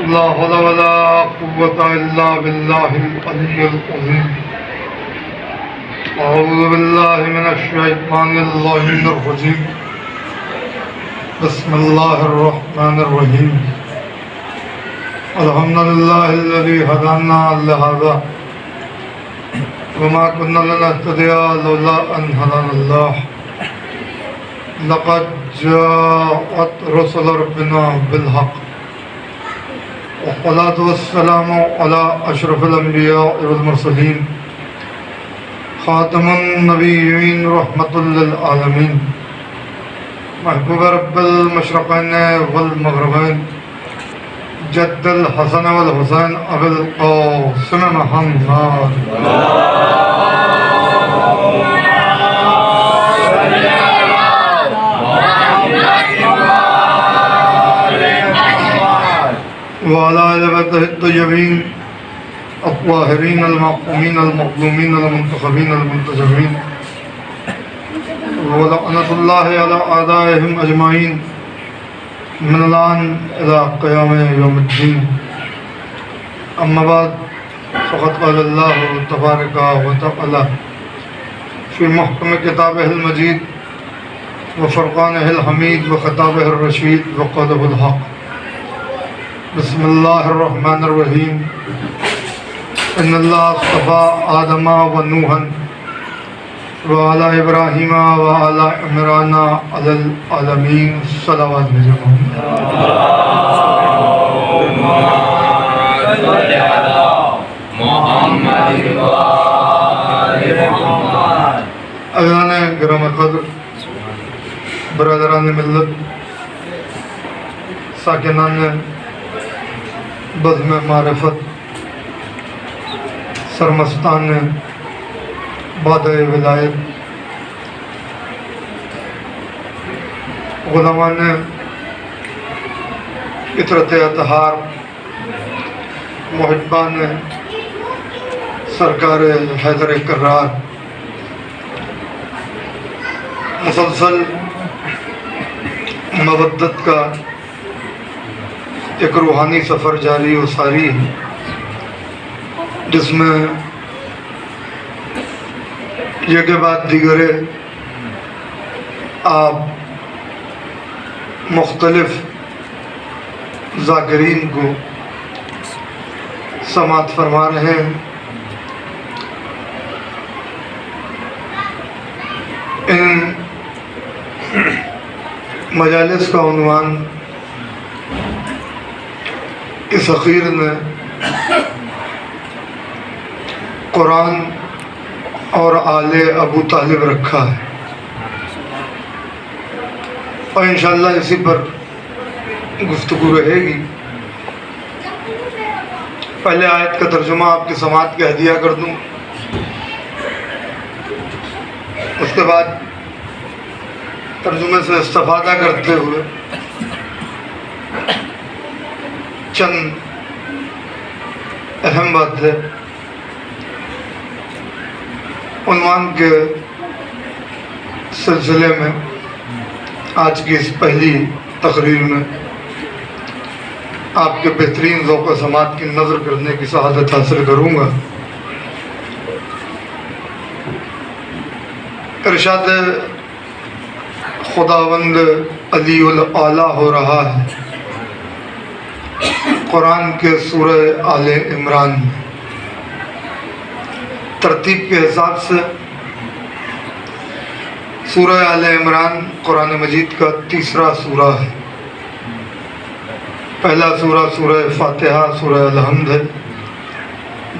لا حول ولا قوة إلا بالله العلي العظيم. أعوذ بالله من الشيطان اللعين الرجيم. بسم الله الرحمن الرحيم. الحمد لله الذي هدانا لهذا وما كنا لنهتدي لولا أن هدانا الله. لقد جاءت رسل ربنا بالحق والصلاة والسلام على أشرف الأنبياء والمرسلين خاتم النبيين رحمة للعالمين محبوب رب المشرقين والمغربين جد الحسن والحسين أبي القاسم محمد. وعلى آل بيته الطيبين الطاهرين المعصومين المظلومين المنتخبين المنتجبين ولعنة الله على أعدائهم أجمعين من الآن إلى قيام يوم الدين. أما بعد فقد قال الله تبارك وتعالى في محكم كتابه المجيد وفرقانه الحميد وخطابه الرشيد وقوله الحق. بسم الله الرحمن الرحيم. إن الله اصطفى آدم ونوحا وعلى إبراهيم وعلى عمران على العالمين. صلوات بجمعهم. اعلان گرام قدر برادران ملت ساکنان بزم معرفت سرمستان بادۂ ولایت غلامان اطرت اطہار محبان سرکار حیدر کرار مسلسل مودت کا ایک روحانی سفر جاری و ساری ہے جس میں یہ کے بعد دیگر آپ مختلف ذاکرین کو سماعت فرما رہے ہیں. ان مجالس کا عنوان اس اخیر نے قرآن اور آل ابو طالب رکھا ہے اور انشاءاللہ اسی پر گفتگو رہے گی. پہلے آیت کا ترجمہ آپ کی سماعت کے ہدیہ کر دوں، اس کے بعد ترجمے سے استفادہ کرتے ہوئے چند اہم باتیں عنوان کے سلسلے میں آج کی اس پہلی تقریر میں آپ کے بہترین ذوق و سماعت کی نظر کرنے کی سعادت حاصل کروں گا. ارشاد خداوند علی الاعلیٰ ہو رہا ہے قرآن کے سورہ آل عمران میں. ترتیب کے حساب سے سورہ آل عمران قرآن مجید کا تیسرا سورہ ہے. پہلا سورہ سورہ فاتحہ سورہ الحمد ہے،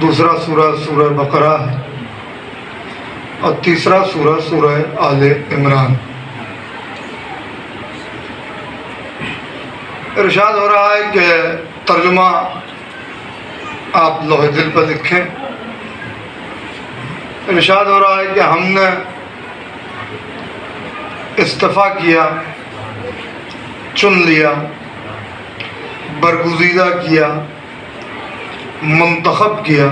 دوسرا سورہ سورہ بقرہ ہے اور تیسرا سورہ سورہ آل عمران. ارشاد ہو رہا ہے کہ ترجمہ آپ لوح دل پر لکھیں. ارشاد ہو رہا ہے کہ ہم نے استفا کیا، چن لیا، برگزیدہ کیا، منتخب کیا،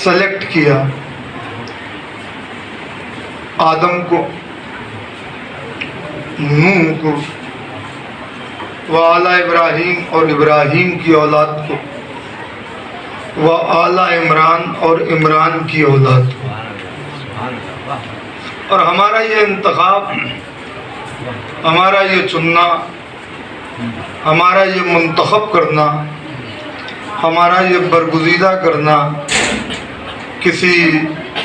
سلیکٹ کیا آدم کو، نوح کو وآل ابراہیم اور ابراہیم کی اولاد کو، وآل عمران اور عمران کی اولاد کو۔ اور ہمارا یہ انتخاب، ہمارا یہ چننا، ہمارا یہ منتخب کرنا، ہمارا یہ برگزیدہ کرنا کسی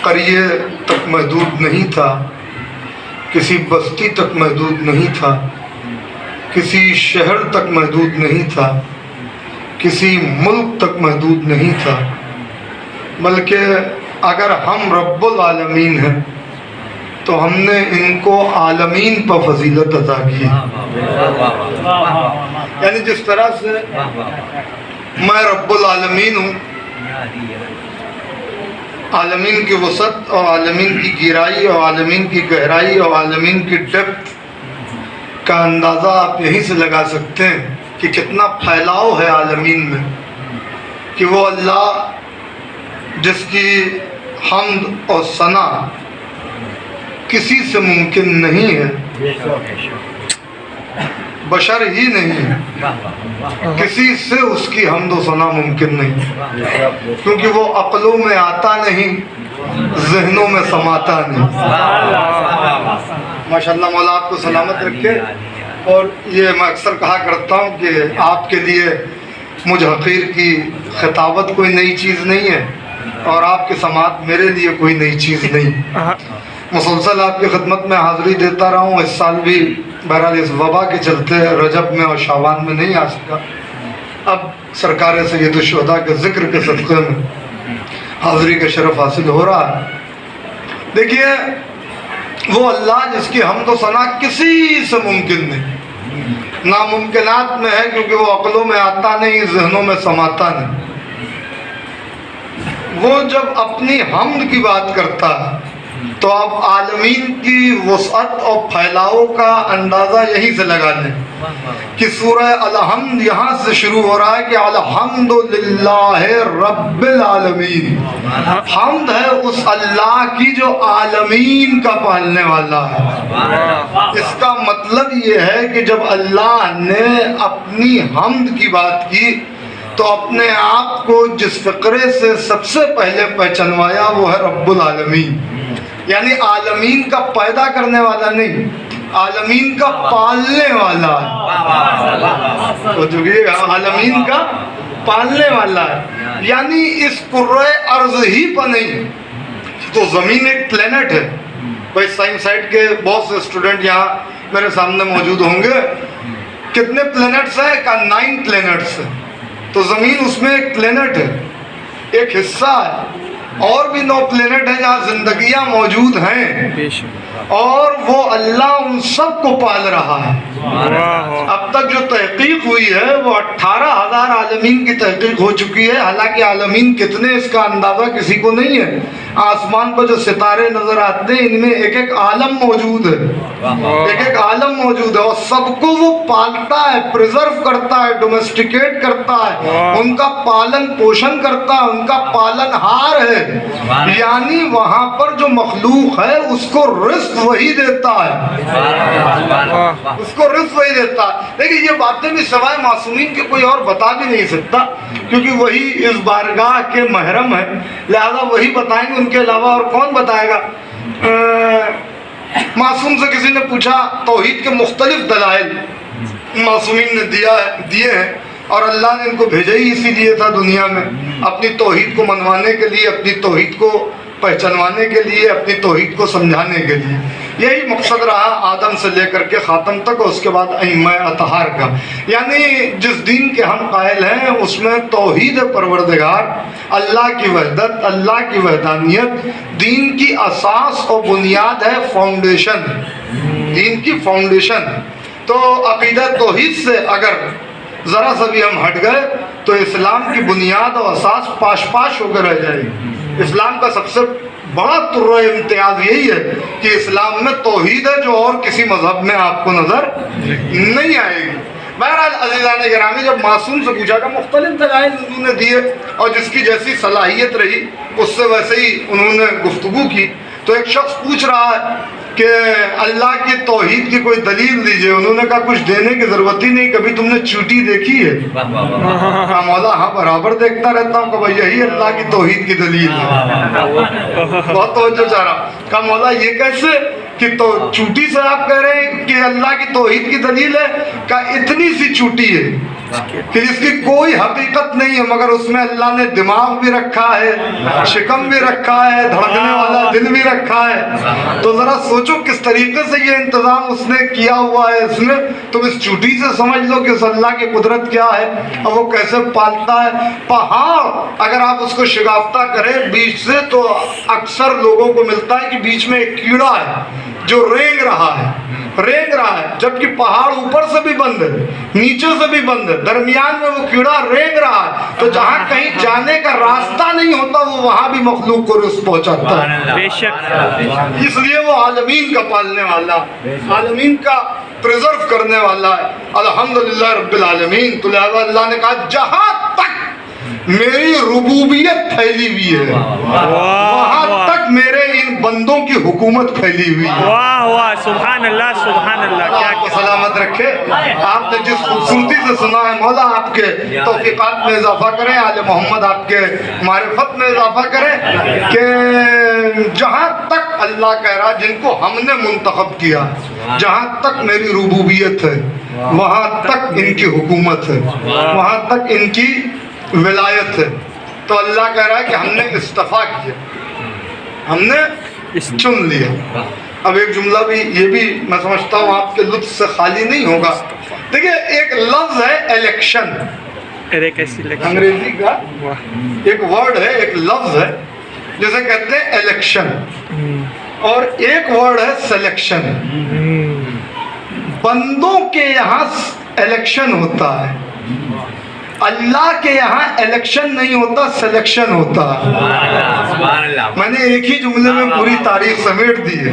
قریے تک محدود نہیں تھا، کسی بستی تک محدود نہیں تھا، کسی شہر تک محدود نہیں تھا، کسی ملک تک محدود نہیں تھا، بلکہ اگر ہم رب العالمین ہیں تو ہم نے ان کو عالمین پر فضیلت عطا کی۔ یعنی جس طرح سے میں رب العالمین ہوں، عالمین کی وسعت اور عالمین کی گہرائی اور عالمین کی گہرائی اور عالمین کی ڈیپتھ کا اندازہ آپ یہیں سے لگا سکتے ہیں کہ کتنا پھیلاؤ ہے عالمین میں، کہ وہ اللہ جس کی حمد اور ثنا کسی سے ممکن نہیں ہے، بشر ہی نہیں ہے، کسی سے اس کی حمد و ثنا ممکن نہیں، کیونکہ وہ عقلوں میں آتا نہیں، ذہنوں میں سماتا نہیں۔ ماشاءاللہ مولا آپ کو سلامت رکھے۔ اور یہ میں اکثر کہا کرتا ہوں کہ آپ کے لیے مجھ حقیر کی خطابت کوئی نئی چیز نہیں ہے، اور آپ کی سماعت میرے لیے کوئی نئی چیز نہیں۔ مسلسل آپ کی خدمت میں حاضری دیتا رہا ہوں، اس سال بھی بہرحال اس وبا کے چلتے رجب میں اور شعبان میں نہیں آ سکا۔ اب سرکار سید الشہداء کے ذکر کے صدقے میں حاضری کا شرف حاصل ہو رہا ہے۔ دیکھیے وہ اللہ جس کی حمد و ثنا کسی سے ممکن نہیں، ناممکنات میں ہے، کیونکہ وہ عقلوں میں آتا نہیں، ذہنوں میں سماتا نہیں۔ وہ جب اپنی حمد کی بات کرتا ہے تو آپ عالمین کی وسعت اور پھیلاؤ کا اندازہ یہیں سے لگا لیں کہ سورہ الحمد یہاں سے شروع ہو رہا ہے کہ الحمدللہ رب العالمین، حمد ہے اس اللہ کی جو عالمین کا پالنے والا ہے۔ اس کا مطلب یہ ہے کہ جب اللہ نے اپنی حمد کی بات کی تو اپنے آپ کو جس فقرے سے سب سے پہلے پہچنوایا وہ ہے رب العالمین، یعنی عالمین کا پیدا کرنے والا نہیں، عالمین کا پالنے والا ہے۔ تو جو یہ عالمین کا پالنے والا ہے، یعنی اس کرۂ ارض ہی پر نہیں، تو زمین ایک پلینٹ ہے۔ بھائی سائنس سائٹ کے بہت سے اسٹوڈنٹ یہاں میرے سامنے موجود ہوں گے۔ کتنے پلینٹس ہیں؟ کا 9 پلینٹس ہیں۔ تو زمین اس میں ایک پلینٹ ہے، ایک حصہ ہے، اور بھی 9 پلینٹ ہیں جہاں زندگیاں موجود ہیں، اور وہ اللہ ان سب کو پال رہا ہے۔ اب تک جو تحقیق ہوئی ہے وہ 18,000 عالمین کی تحقیق ہو چکی ہے، حالانکہ عالمین کتنے اس کا اندازہ کسی کو نہیں ہے۔ آسمان پر جو ستارے نظر آتے ہیں ان میں ایک ایک عالم موجود ہے، ایک ایک عالم موجود ہے، اور سب کو وہ پالتا ہے، پریزرو کرتا ہے، ڈومیسٹیکیٹ کرتا ہے، ان کا پالن پوشن کرتا ہے، ان کا پالن ہار ہے۔ یعنی وہاں پر جو مخلوق ہے اس کو رزق وہی دیتا ہے، اس کو رزق وہی دیتا ہے۔ لیکن یہ باتیں بھی سوائے معصومین کے کوئی اور بتا بھی نہیں سکتا، کیونکہ وہی اس بارگاہ کے محرم ہے، لہذا وہی بتائیں گے، ان کے علاوہ اور کون بتائے گا۔ معصوم سے کسی نے پوچھا توحید کے مختلف دلائل معصومین نے دیے ہیں، اور اللہ نے ان کو بھیجا ہی اسی لیے تھا دنیا میں، اپنی توحید کو منوانے کے لیے، اپنی توحید کو پہچانوانے کے لیے، اپنی توحید کو سمجھانے کے لیے۔ یہی مقصد رہا آدم سے لے کر کے خاتم تک، اور اس کے بعد ائمہ اطہار کا۔ یعنی جس دین کے ہم قائل ہیں اس میں توحید پروردگار، اللہ کی وحدت، اللہ کی وحدانیت دین کی اساس اور بنیاد ہے، فاؤنڈیشن، دین کی فاؤنڈیشن۔ تو عقیدہ توحید سے اگر ذرا سا بھی ہم ہٹ گئے تو اسلام کی بنیاد اور اساس پاش پاش ہو کر رہ جائے گی۔ اسلام کا سب سے بڑا طرح امتیاز یہی ہے کہ اسلام میں توحید ہے جو اور کسی مذہب میں آپ کو نظر نہیں آئے گی۔ بہرحال عزیزان گرامی، جب معصوم سے پوچھا کہ مختلف دلائل انہوں نے دیے، اور جس کی جیسی صلاحیت رہی اس سے ویسے ہی انہوں نے گفتگو کی، تو ایک شخص پوچھ رہا ہے کہ اللہ کی توحید کی کوئی دلیل دیجئے. انہوں نے کہا کچھ دینے کی ضرورت ہی نہیں, کبھی تم نے چوٹی دیکھی ہے؟ کہا مولا ہاں برابر دیکھتا رہتا ہوں. کہ بھائی یہی اللہ کی توحید کی دلیل ہے. بہت توجہ چاہ رہا. کہا مولا یہ کیسے کہ تو چوٹی سے آپ کہہ رہے ہیں کہ اللہ کی توحید کی دلیل ہے؟ کہا اتنی سی چوٹی ہے کہ جس کی کوئی حقیقت نہیں ہے, مگر اس میں اللہ نے دماغ بھی رکھا ہے, شکم بھی رکھا ہے, دھڑکنے والا دل بھی رکھا ہے. تو ذرا سوچو کس طریقے سے یہ انتظام اس نے کیا ہوا ہے. اس میں تم اس چوٹی سے سمجھ لو کہ اس اللہ کی قدرت کیا ہے اور وہ کیسے پالتا ہے. پہاڑ اگر آپ اس کو شگافتہ کریں بیچ سے, تو اکثر لوگوں کو ملتا ہے کہ بیچ میں ایک کیڑا ہے جو رینگ رہا ہے, جبکہ پہاڑ اوپر سے بھی بند ہے, نیچے سے بھی بند ہے, درمیان میں وہ کیڑا رینگ رہا ہے. تو جہاں کہیں جانے کا راستہ نہیں ہوتا وہ وہاں بھی مخلوق کو رزق پہنچاتا ہے. بے شک. اس لیے وہ عالمین کا پالنے والا, عالمین کا پریزرو کرنے والا ہے. الحمدللہ رب العالمین. تو لہذا اللہ نے کہا جہاں تک میری ربوبیت پھیلی ہوئی ہے وہاں تک میرے ان بندوں کی حکومت پھیلی ہوئی ہے. واہ واہ, سبحان اللہ سبحان اللہ. اللہ آپ کو سلامت رکھے. آپ نے جس خوبصورتی سے سنا ہے, مولا آپ کے توفیقات میں اضافہ کریں, آل محمد آپ کے معرفت میں اضافہ کریں. کہ جہاں تک اللہ کہہ رہا جن کو ہم نے منتخب کیا, جہاں تک میری ربوبیت ہے وہاں تک ان کی حکومت ہے, وہاں تک ان کی ولایت ہے. تو اللہ کہہ رہا ہے کہ ہم نے استفا کیا, ہم نے چن لیا. اب ایک جملہ بھی یہ بھی میں سمجھتا ہوں آپ کے لطف سے خالی نہیں ہوگا. دیکھیے ایک لفظ ہے الیکشن, انگریزی کا ایک ورڈ ہے, ایک لفظ ہے جسے کہتے ہیں الیکشن, اور ایک ورڈ ہے سلیکشن. بندوں کے یہاں الیکشن ہوتا ہے, اللہ کے یہاں الیکشن نہیں ہوتا, سلیکشن ہوتا ہے. میں نے ایک ہی جملے میں پوری تاریخ سمیٹ دی ہے,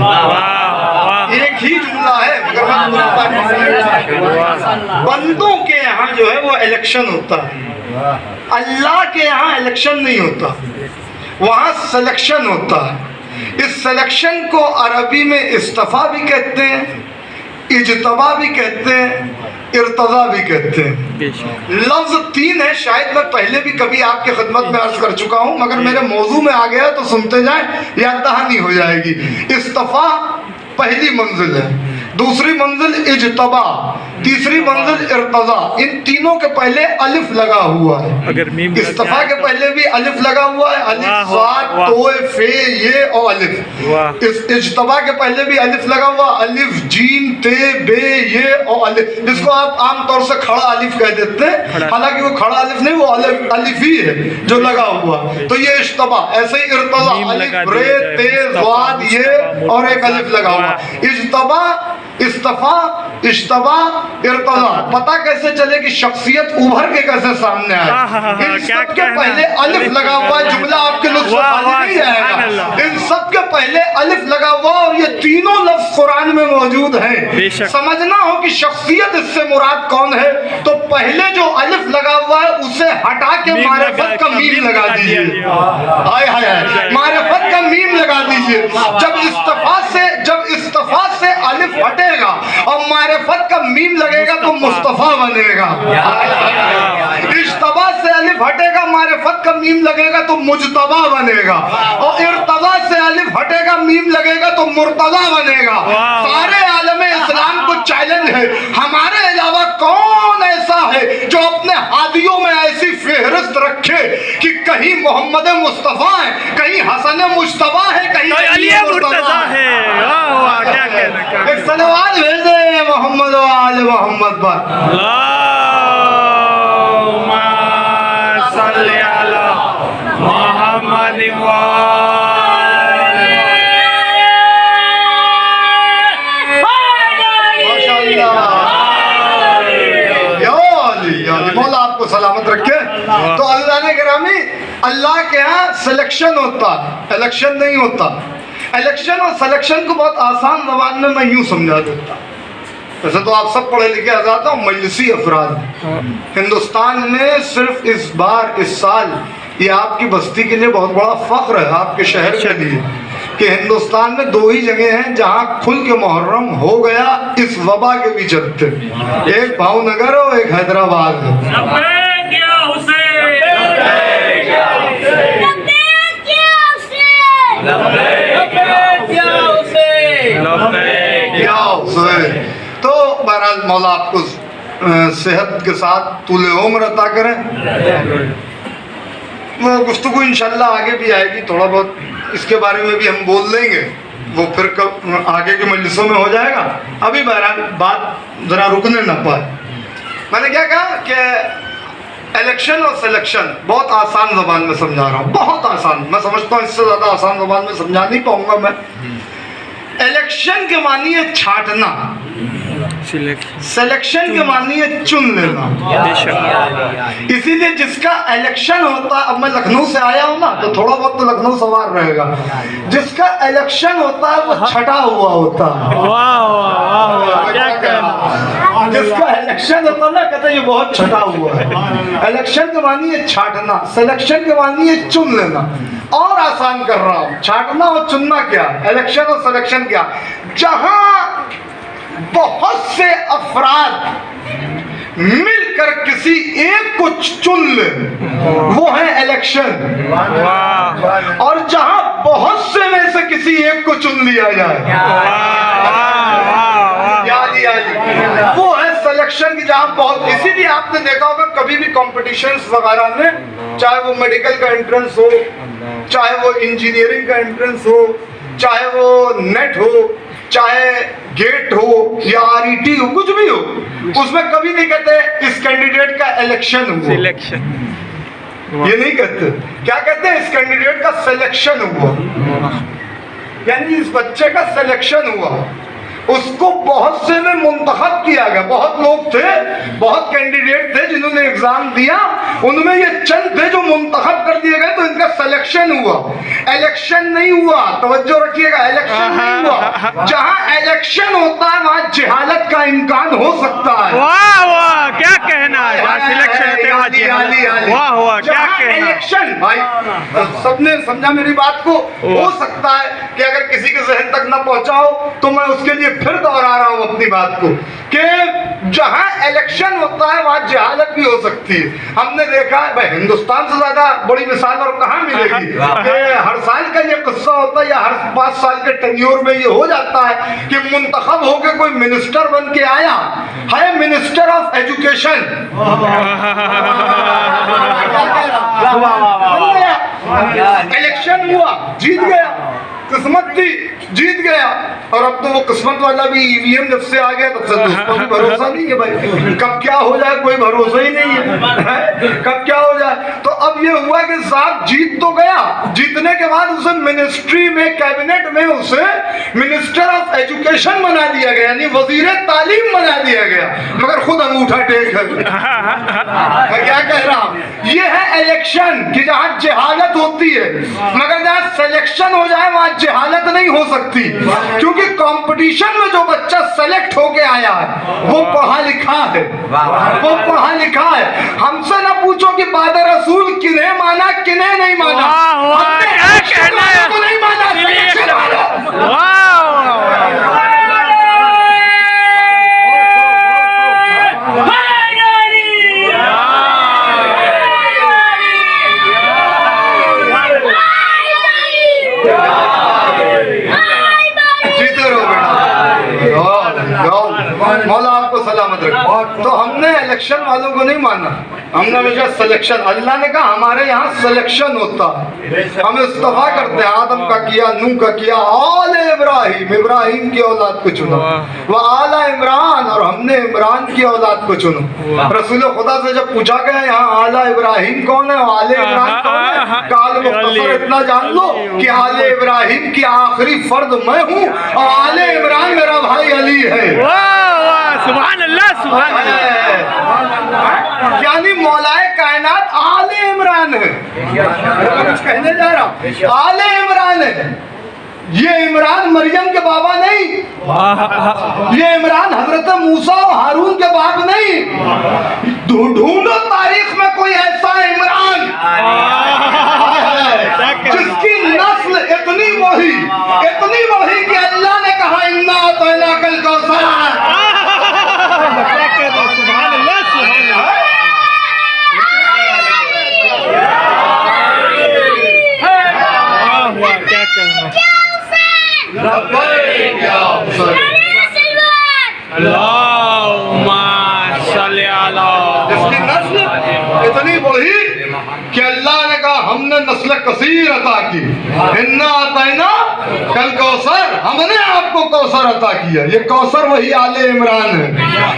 ایک ہی جملہ ہے مگر میں پوری تاریخ سمیٹ دی ہے. بندوں کے یہاں جو ہے وہ الیکشن ہوتا ہے, اللہ کے یہاں الیکشن نہیں ہوتا, وہاں سلیکشن ہوتا ہے. اس سلیکشن کو عربی میں استفا بھی کہتے ہیں, اجتبا بھی کہتے ہیں, ارتضا بھی کہتے ہیں. لفظ تین ہے, شاید میں پہلے بھی کبھی آپ کی خدمت میں عرض کر چکا ہوں, مگر میرے موضوع میں آ گیا تو سنتے جائیں, یاد دہانی ہو جائے گی. استفا پہلی منزل ہے, دوسری منزل اجتبا, تیسری منزل ارتضا. ان تینوں کے پہلے الف لگا ہوا ہے. استفا کے پہلے بھی الف لگا ہوا ہے, الف صاد تو فے یہ اور الف. اجتبا کے پہلے بھی الف لگا ہوا, الف جیم تے بے یہ اور الف, جس کو آپ عام طور سے کھڑا الف کہہ دیتے ہیں, حالانکہ وہ کھڑا الف نہیں, وہ الف ہی ہے جو لگا ہوا. تو یہ اجتبا. ایسے ہی ارتضا, الف رے تے ضاد یہ اور ایک الف لگا ہوا. اجتبا, استفا, اجتبا, ارتضا. پتہ کیسے چلے کہ شخصیت ابھر کے کیسے سامنے آئے؟ ان سب کے پہلے الف لگا ہوا ہے. جملہ آپ کے لطف خالی نہیں جائے گا. ان سب کے پہلے الف لگا ہوا, اور یہ تینوں لفظ قرآن میں موجود ہیں. سمجھنا ہو کہ شخصیت اس سے مراد کون ہے, تو پہلے جو الف لگا ہوا ہے اسے ہٹا کے معرفت کا میم لگا دیجئے. ہائے ہائے, معرفت کا میم لگا دیجئے. جب استفا سے الف ہٹے گا اور معرفت کا میم لگے گا تو مصطفیٰ بنے گا. اجتبا سے الف ہٹے گا, معرفت کا میم لگے گا تو مجتبا بنے گا, اور ارتضا سے الف ہٹے گا, میم لگے گا تو مرتضی بنے گا. سارے عالم اسلام کو چیلنج ہے, ہمارے علاوہ کون ایسا ہے جو اپنے ہادیوں میں ایسی فہرست رکھے کہ کہیں محمد مصطفیٰ ہے, کہیں حسن مجتبیٰ ہے, کہیں علی مرتضیٰ ہے. ایک صلوات بھیج دیں محمد و آل محمد پر. اللہم صلی علی محمد و مولا آپ کو سلامت رکھے. تو اللہ نے گرامی, اللہ کے ہاں سلیکشن ہوتا, الیکشن نہیں ہوتا. الیکشن اور سلیکشن کو بہت آسان زبان میں یوں سمجھا دیتا. ویسے تو آپ سب پڑھے لکھے حضرات ہیں, مجلسی افراد. ہندوستان میں صرف اس بار, اس سال, یہ آپ کی بستی کے لیے بہت بڑا فخر ہے, آپ کے شہر کے لیے کہ ہندوستان میں 2 ہی جگہ ہیں جہاں کھل کے محرم ہو گیا اس وبا کے بھی چلتے، ایک بھاؤ نگر اور ایک حیدرآباد ہے۔ لبیک یا حسین، لبیک یا حسین، لبیک یا حسین، لبیک کیا حسین۔ تو بہرحال مولا آپ کو صحت کے ساتھ طول عمر عطا کریں۔ وہ گفتگو انشاءاللہ آگے بھی آئے گی، تھوڑا بہت اس کے بارے میں بھی ہم بول لیں گے، وہ پھر آگے کے مجلسوں میں ہو جائے گا۔ ابھی بہرحال بات ذرا رکنے نہ پائے۔ میں نے کیا کہا کہ الیکشن اور سلیکشن بہت آسان زبان میں سمجھا رہا ہوں، بہت آسان، میں سمجھتا ہوں اس سے زیادہ آسان زبان میں سمجھا نہیں پاؤں گا میں۔ الیکشن کے معنی ہے چھانٹنا، سلیکشن کے معنی ہے چن لینا۔ اسی لیے جس کا الیکشن ہوتا ہے، اب میں لکھنؤ سے آیا ہوں نا تو تھوڑا بہت تو لکھنؤ سوار رہے گا، جس کا الیکشن ہوتا ہے وہ چھٹا ہوا ہوتا ہے۔ واہ واہ واہ، کیا کہنا، جس کا الیکشن ہوتا ہے نا کہتے ہیں یہ بہت چھٹا ہوا ہے۔ الیکشن کے معنی ہے چھانٹنا، سلیکشن کے معنی ہے چن لینا۔ اور آسان کر رہا ہوں، چھانٹنا اور چننا کیا، الیکشن اور سلیکشن کیا، جہاں بہت سے افراد مل کر کسی ایک کو چن لے وہ ہے الیکشن، اور جہاں بہت سے میں سے کسی ایک کو چن لیا جائے وہ ہے سلیکشن کی، جہاں بہت۔ اسی لیے آپ نے دیکھا ہوگا کبھی بھی کمپٹیشنز وغیرہ میں، چاہے وہ میڈیکل کا انٹرنس ہو، چاہے وہ انجینئرنگ کا انٹرنس ہو، چاہے وہ نیٹ ہو، چاہے گیٹ ہو یا RET ہو، کچھ بھی ہو، اس میں کبھی نہیں کہتے اس کینڈیڈیٹ کا الیکشن ہوا، یہ نہیں کہتے۔ کیا کہتے ہیں؟ اس کینڈیڈیٹ کا سلیکشن ہوا، یعنی اس بچے کا سلیکشن ہوا، اس کو بہت سے میں منتخب کیا گیا۔ بہت لوگ تھے، بہت کینڈیڈیٹ تھے جنہوں نے ایگزام دیا، ان میں یہ چند تھے جو منتخب کر دیے گئے تو ان کا سلیکشن ہوا، الیکشن نہیں ہوا۔ توجہ رکھیے گا، الیکشن نہیں ہوا۔ جہاں الیکشن ہوتا ہے وہاں جہالت کا امکان ہو سکتا ہے۔ واہ واہ، کیا کہنا ہے، سلیکشن ہوتے ہیں جی، واہ واہ، کیا کہنا۔ الیکشن بھائی سب نے سمجھا میری بات کو، ہو سکتا ہے کہ اگر کسی کے ذہن تک نہ پہنچاؤ تو میں اس کے لیے پھر دوہرا رہا ہوں اپنی بات کو، کہ جہاں الیکشن ہوتا ہے وہاں جہالت بھی ہو سکتی ہے۔ ہم نے دیکھا ہے بھائی، ہندوستان سے زیادہ بڑی مثال اور کہاں ملے گی کہ ہر سال کا یہ قصہ ہوتا ہے، یا ہر 5 سال کے ٹینیور میں یہ ہو جاتا ہے کہ منتخب ہو کے کوئی منسٹر بن کے آیا ہے، منسٹر آف ایجوکیشن، الیکشن ہوا، جیت گیا، قسمت تھی، جیت گیا۔ اور اب تو وہ قسمت والا بھی EVM جب سے آ گیا تب سے اس کو بھی بھروسہ نہیں ہے بھائی، کب کیا ہو جائے کوئی بھروسہ ہی نہیں ہے، کب کیا ہو جائے۔ تو اب یہ ہوا کہ صاحب جیت تو گیا، جیتنے کے بعد اسے منسٹری میں، کیبنٹ میں اسے منسٹر آف ایجوکیشن بنا دیا گیا، یعنی وزیر تعلیم بنا دیا گیا، مگر خود انگوٹھا ٹیک ہے۔ میں کیا کہہ رہا ہوں، یہ ہے الیکشن کہ جہاں جہالت ہوتی ہے، مگر جہاں سلیکشن ہو جائے وہاں جہالت نہیں ہو سکتی، کیونکہ کمپٹیشن میں جو بچہ سلیکٹ ہو کے آیا ہے وہ پڑھا لکھا ہے، وہ پڑھا لکھا ہے۔ ہم سے نہ پوچھو کہ بعد رسول کنہیں مانا کنہیں نہیں مانا، ہم نے الیکشن والوں کو نہیں مانا، سلیکشن والوں۔ مولا آپ کو سلامت رکھے۔ تو ہم نے الیکشن والوں کو نہیں مانا، ہم نے ہمیشہ سلیکشن، اللہ نے کہا ہمارے یہاں سلیکشن ہوتا ہے، ہم استفا کرتے ہیں، آدم کا کیا، نوح کا کیا، آل ابراہیم، ابراہیم کی اولاد کو چنا، وہ آل عمران، اور ہم نے عمران کی اولاد کو چنا۔ رسول خدا سے جب پوچھا گیا یہاں آل ابراہیم کون ہے، آل عمران کون ہے، کال مختصر اتنا جان لو کہ آل ابراہیم کی آخری فرد میں ہوں اور آل عمران میرا بھائی علی ہے۔ سبحان اللہ، سبحان اللہ، یعنی مولائے کائنات آل عمران ہے۔ میں کچھ کہنے جا رہا ہوں، آل عمران ہے۔ یہ عمران مریم کے بابا نہیں، یہ عمران حضرت موسیٰ و ہارون کے باپ نہیں، ڈھونڈو تاریخ میں کوئی ایسا عمران جس کی نسل نسل اتنی بڑھی کہ اللہ نے کہا انا اعطیناک الکوثر. کیا کہنا ہے؟ سبحان اللہ سبحان اللہ. واہ واہ کیا کہنا. لبیک یا حسین. اللہم صلی علی. اس کی نسل اتنی بڑھی کہ اللہ نے کہا ہم نے نسل کثیر عطا کی. انا اعطیناک الکوثر، ہم نے آپ کو کوثر عطا کیا. یہ کوثر وہی آل عمران ہے.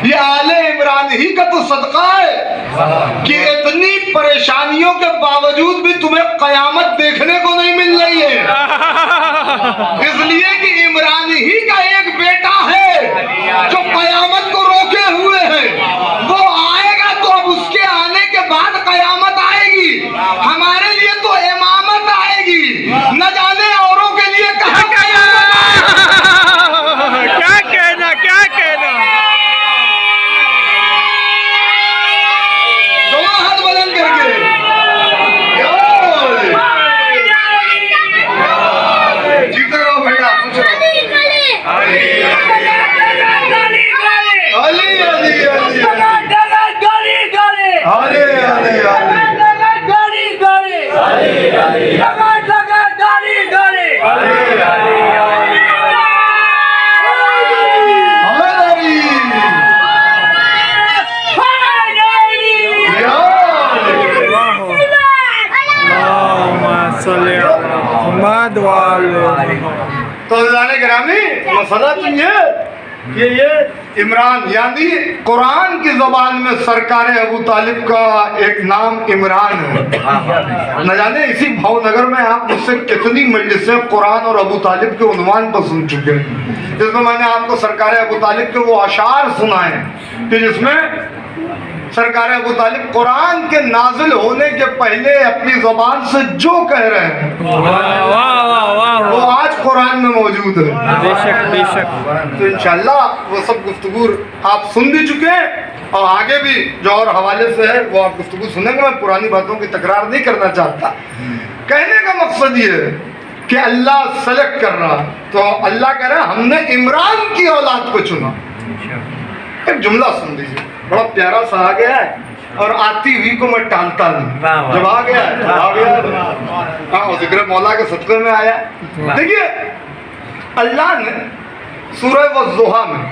یہ آل عمران ہی کا تو صدقہ ہے کہ اتنی پریشانیوں کے باوجود بھی تمہیں قیامت دیکھنے کو نہیں مل رہی ہے. اس لیے کہ عمران ہی کا ایک بیٹا ہے جو قیامت کو روکے ہوئے ہے. وہ آئے گا تو اب اس کے آنے کے بعد قیامت آئے گی. ہمارے لیے تو امامت آئے گی، نہ جانے اوروں کے لیے کہاں قیامت آئے گی. کیا کہنا کیا کہنا. دونوں ہاتھ بلند کر کے جیتے رہو بھیا. خوش رہو. علی علی علی تو عزیزان گرامی مسئلہ تو یہ عمران یعنی قرآن کی زبان میں سرکار ابو طالب کا ایک نام عمران ہے. نہ جانے اسی بھاؤ نگر میں آپ مجھ سے کتنی مجلسیں قرآن اور ابو طالب کے عنوان پر سن چکے ہیں، جس میں نے آپ کو سرکار ابو طالب کے وہ اشعار سنائے کہ جس میں سرکار ابو طالب قرآن کے نازل ہونے کے پہلے اپنی زبان سے جو کہہ رہے ہیں وہ آج قرآن میں موجود ہے. بے شک بے شک. تو انشاءاللہ وہ سب گفتگو آپ سن بھی چکے ہیں اور آگے بھی جو اور حوالے سے ہے وہ آپ گفتگو سنیں گے. میں پرانی باتوں کی تکرار نہیں کرنا چاہتا. کہنے کا مقصد یہ ہے کہ اللہ سلیکٹ کر رہا، تو اللہ کہہ رہا ہم نے عمران کی اولاد کو چنا. ایک جملہ سن لیجیے، بڑا پیارا سا آ گیا ہے اور آتی ہوئی کو میں ٹالتا نہیں. جب آ گیا ہے آ گیا. ہاں ذکر مولا کے صدقے میں آیا. دیکھیے اللہ نے سورہ والضحیٰ میں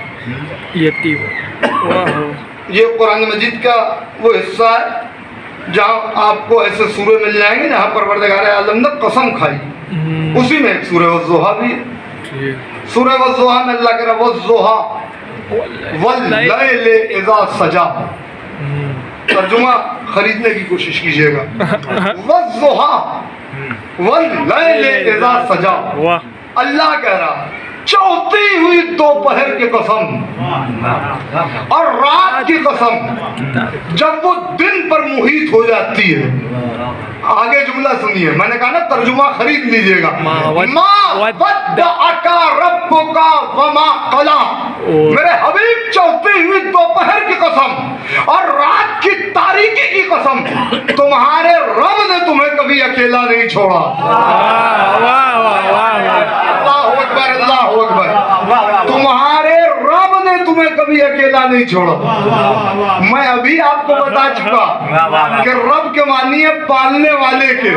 یہ قرآن مجید کا وہ حصہ ہے جہاں آپ کو ایسے سورے مل جائیں گے جہاں پروردگار عالم نے قسم کھائی. اسی میں ایک سورہ والضحیٰ بھی ہے. سورہ والضحیٰ میں اللہ کہہ رہا والضحیٰ واللیل اذا سجا. ترجمہ خریدنے کی کوشش کیجئے گا. والضحیٰ واللیل اذا سجا. اللہ کہہ رہا چوتی ہوئی دوپہر کی قسم اور رات کی قسم جب وہ دن پر محیط ہو جاتی ہے. آگے جملہ سنیے، میں نے کہا نا ترجمہ خرید لیجئے گا. ما ودعک ربک وما قلی. میرے حبیب چوتی ہوئی دوپہر کی قسم اور رات کی تاریکی کی قسم، تمہارے رب نے تمہیں کبھی اکیلا نہیں چھوڑا. اللہ اکبر اللہ اکبر. تمہارے رب نے تمہیں کبھی اکیلا نہیں چھوڑا. میں ابھی آپ کو بتا چکا کہ رب کے معنی ہے پالنے والے کے.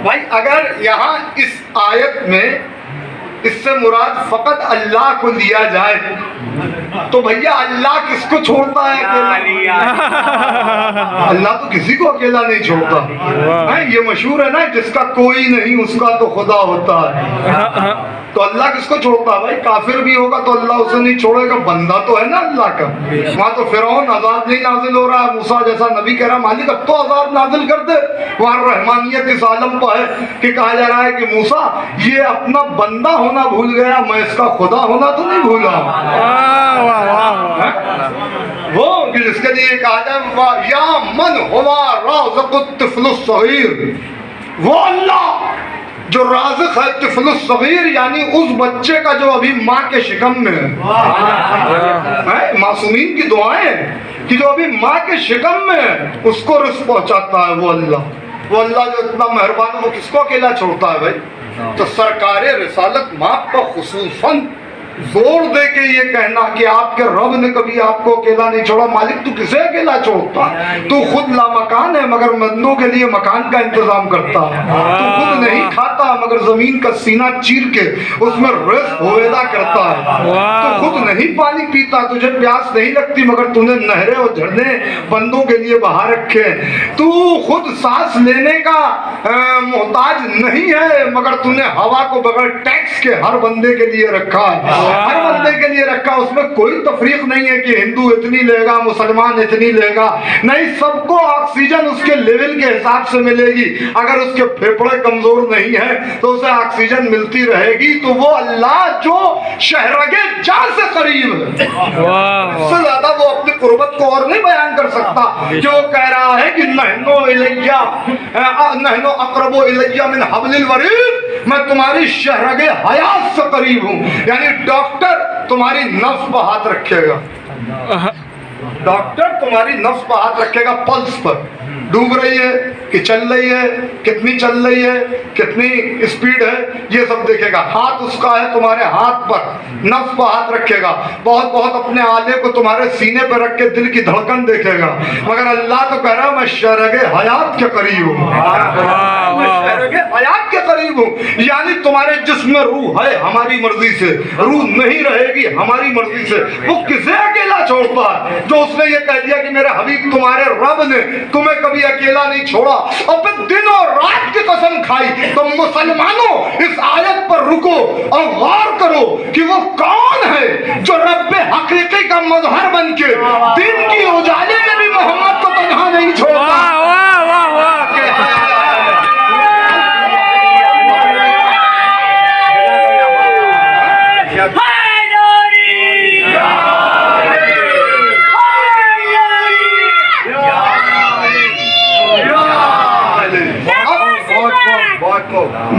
بھائی اگر یہاں اس آیت میں اس سے مراد فقط اللہ کو لیا جائے تو بھیا اللہ کس کو چھوڑتا ہے اکیلا؟ اللہ تو کسی کو اکیلا نہیں چھوڑتا. یہ مشہور ہے نا جس کا کوئی نہیں اس کا تو خدا ہوتا ہے. تو اللہ کس کو چھوڑتا ہے بھائی؟ کافر بھی ہوگا تو اللہ اسے نہیں چھوڑے گا. بندہ تو ہے نا اللہ کا. وہاں تو فرعون عذاب نہیں نازل ہو رہا. موسیٰ جیسا نبی کہہ رہا مالک اب تو عذاب نازل کر دے. وہاں رحمانیت اس عالم پر ہے کہ کہا جا رہا ہے کہ موسیٰ یہ اپنا بندہ ہونا بھول گیا، میں اس کا خدا ہونا تو نہیں بھولا. وہ جس کے لیے کہا جائے یا من ہوا رازق الطفل الصغیر، وہ اللہ جو رازق ہے طفل الصغیر یعنی اس بچے کا جو ابھی ماں کے شکم میں ہے. معصومین کی دعائیں کہ جو ابھی ماں کے شکم میں ہے اس کو رزق پہنچاتا ہے وہ اللہ. वो अल्लाह जो इतना मेहरबान है वो किसको अकेला छोड़ता है भाई? तो सरकार रिसालत माप का खुसूसन जोर दे के ये कहना कि आपके रब ने कभी आपको अकेला नहीं छोड़ा। मालिक तू किसे अकेला छोड़ता? तू खुद लामकान है मगर बंदों के लिए मकान का इंतजाम करता है। तू खुद नहीं खाता मगर जमीन का सीना चीर के उसमें रिज़्क़ होएदा करता है। तू खुद नहीं पानी पीता, तुझे प्यास नहीं लगती मगर तूने नहरें और झरने बंदों के लिए बहा रखे। तू खुद सांस लेने का मोहताज नहीं है मगर तूने हवा को बगैर टैक्स के हर बंदे के लिए रखा है, हर बंदे के लिए रखा। उसमें कोई तफरीक नहीं है कि हिंदू इतनी लेगा, मुसलमान इतनी लेगा, नहीं, सबको ऑक्सीजन उसके लेवल के हिसाब से मिलेगी। अगर उसके फेफड़े कमजोर नहीं है तो उसे ऑक्सीजन मिलती रहेगी। तो वो अल्लाह जो शहरगे जान से करीब है, उससे ज्यादा वो अपनी कुर्बत को और नहीं बयान कर सकता। जो कह रहा है कि नहनो इलैया नहनो अक़रबु इलैया मिन हब्लिल वरीद, मैं तुम्हारी शहरगे हयात से करीब हूँ। यानी डॉक्टर तुम्हारी नफ्स पर हाथ रखेगा, डॉक्टर तुम्हारी नफ्स पर हाथ रखेगा, पल्स पर डूब रही है कि चल रही है, कितनी चल रही है, कितनी स्पीड है, ये सब देखेगा। हाथ उसका है तुम्हारे हाथ पर, नफ्स पर हाथ रखेगा। बहुत बहुत अपने आले को तुम्हारे सीने पर रख के दिल की धड़कन देखेगा। मगर अल्लाह तो कह रहा मैं शरगे हयात के करीब हूँ, मैं शरगे हयात के करीब हूँ। यानी तुम्हारे जिस्म में रूह है हमारी मर्जी से, रूह नहीं रहेगी हमारी मर्जी से। वो किसे अकेला छोड़ता है? जो उसने ये कह दिया कि मेरे हबीब तुम्हारे रब ने तुम्हें कभी अकेला नहीं छोड़ा और फिर दिन और रात की कसम खाई। तो मुसलमानों इस आयत पर रुको और गौर करो कि वो कौन है जो रब्बे हकीकी का मजहर बन के दिन की उजाले में भी मोहम्मद को तन्हा नहीं छोड़ता।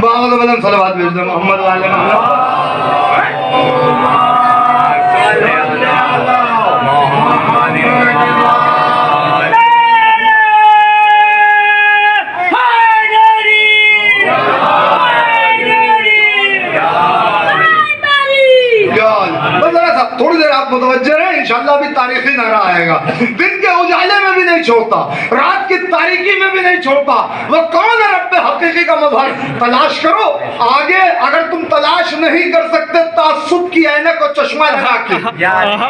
बहुत सलावत भेज दो मोहम्मद वाले थोड़ी देर आप मुतवज्जे रहे, इंशाअल्लाह भी तारीखी नारा आएगा। दिन के उजाले में भी नहीं छोड़ता, रात की तारीकी में भी नहीं छोड़ता। वो कौन है रब्बे हकीकी का मजहर? तलाश करो आगे। अगर तुम तलाश नहीं कर सकते तासुब की ऐनक और चश्मा लगा के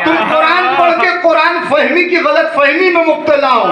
तुम कुरान पढ़ के कुरान फहमी की गलत फहमी में मुब्तला हो,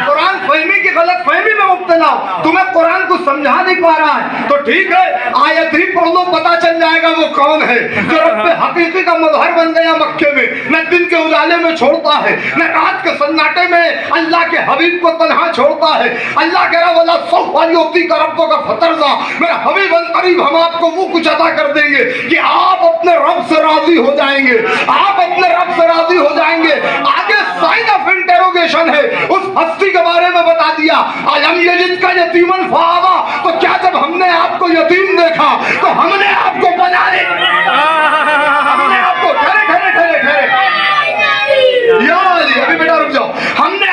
कुरान फहमी की गलत फहमी में मुब्तला हो, तुम्हें कुरान को समझा नहीं पा रहा है तो ठीक है, आयत ही पढ़ लो, पता चल जाएगा वो कौन है जो रब्बे हकीकी का मजहर बन गया मक्के में। न दिन के उजाले में छोड़ता है, न रात के सन्नाटे में अल्लाह के हबीब को तन्हा छोड़ता है। अल्लाह कह रहा वाला सब वाली होती का रब्बों का फतरजा, मेरा हबीब करीब हम आपको वो कुछ अदा कर देंगे कि आप अपने रब से राजी हो जाएंगे, आप अपने रब से राजी हो जाएंगे। आगे साइन ऑफ इंटेरोगेशन है, उस हस्ती के बारे में बता दिया अलम यजिद का यतीमन फआवा। तो क्या जब हमने आपको यतीम देखा तो हमने आपको बना ले, हमने आपको ठहरे ठहरे ठहरे ठहरे अभी बेटा रुक जाओ, हमने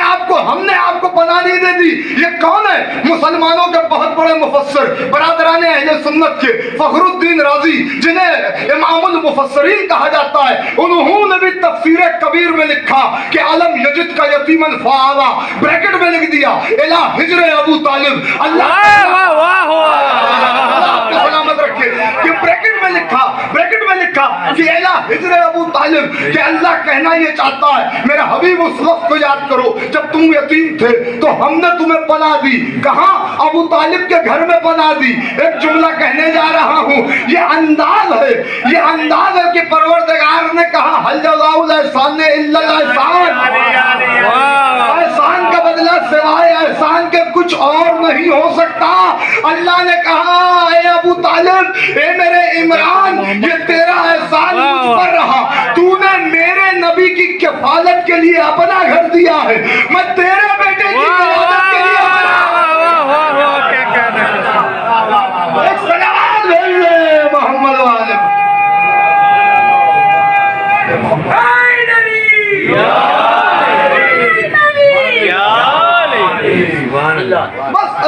आपको बना नहीं दे दी। ये कौन है? मुसलमानों के बहुत बड़े मुफस्सिर बरादरान अहले सुन्नत के फखरुद्दीन राजी, जिन्हें इमामुल मुफस्सिरीन कहा जाता है, उन्होंने भी तफसीर कबीर में लिखा कि अलम यजिद का यतीमन फआवा, ब्रैकेट में लिख दिया इला हिजरे अबू तालिब। अल्लाह सलामत रखे कि ब्रैकेट में लिखा कि इला हिजरे अबू तालिब, कि अल्लाह कहना ये चाहता है मेरा हबीब उस वक्त को याद करो जब तुम यतीम थे तो हमने तुम्हें पना दी। कहां? अबू तालिब के घर में पना दी। एक जुमला कहने जा रहा हूं, ये अंदाज है कि परवरदिगार ने कहा हल जज़ाउल एहसान इल्लल एहसान, एहसान का बदला सिवाय एहसान के कुछ और नहीं हो सकता। अल्लाह ने कहा ए अबू तालिब, ए मेरे इमरान, ये तेरा एहसान मुझ पर रहा, तूने मेरे नबी की किफालत के लिए अपना घर दिया है, मैं तेरे बेटे की किफालत के लिए मोहम्मद वाले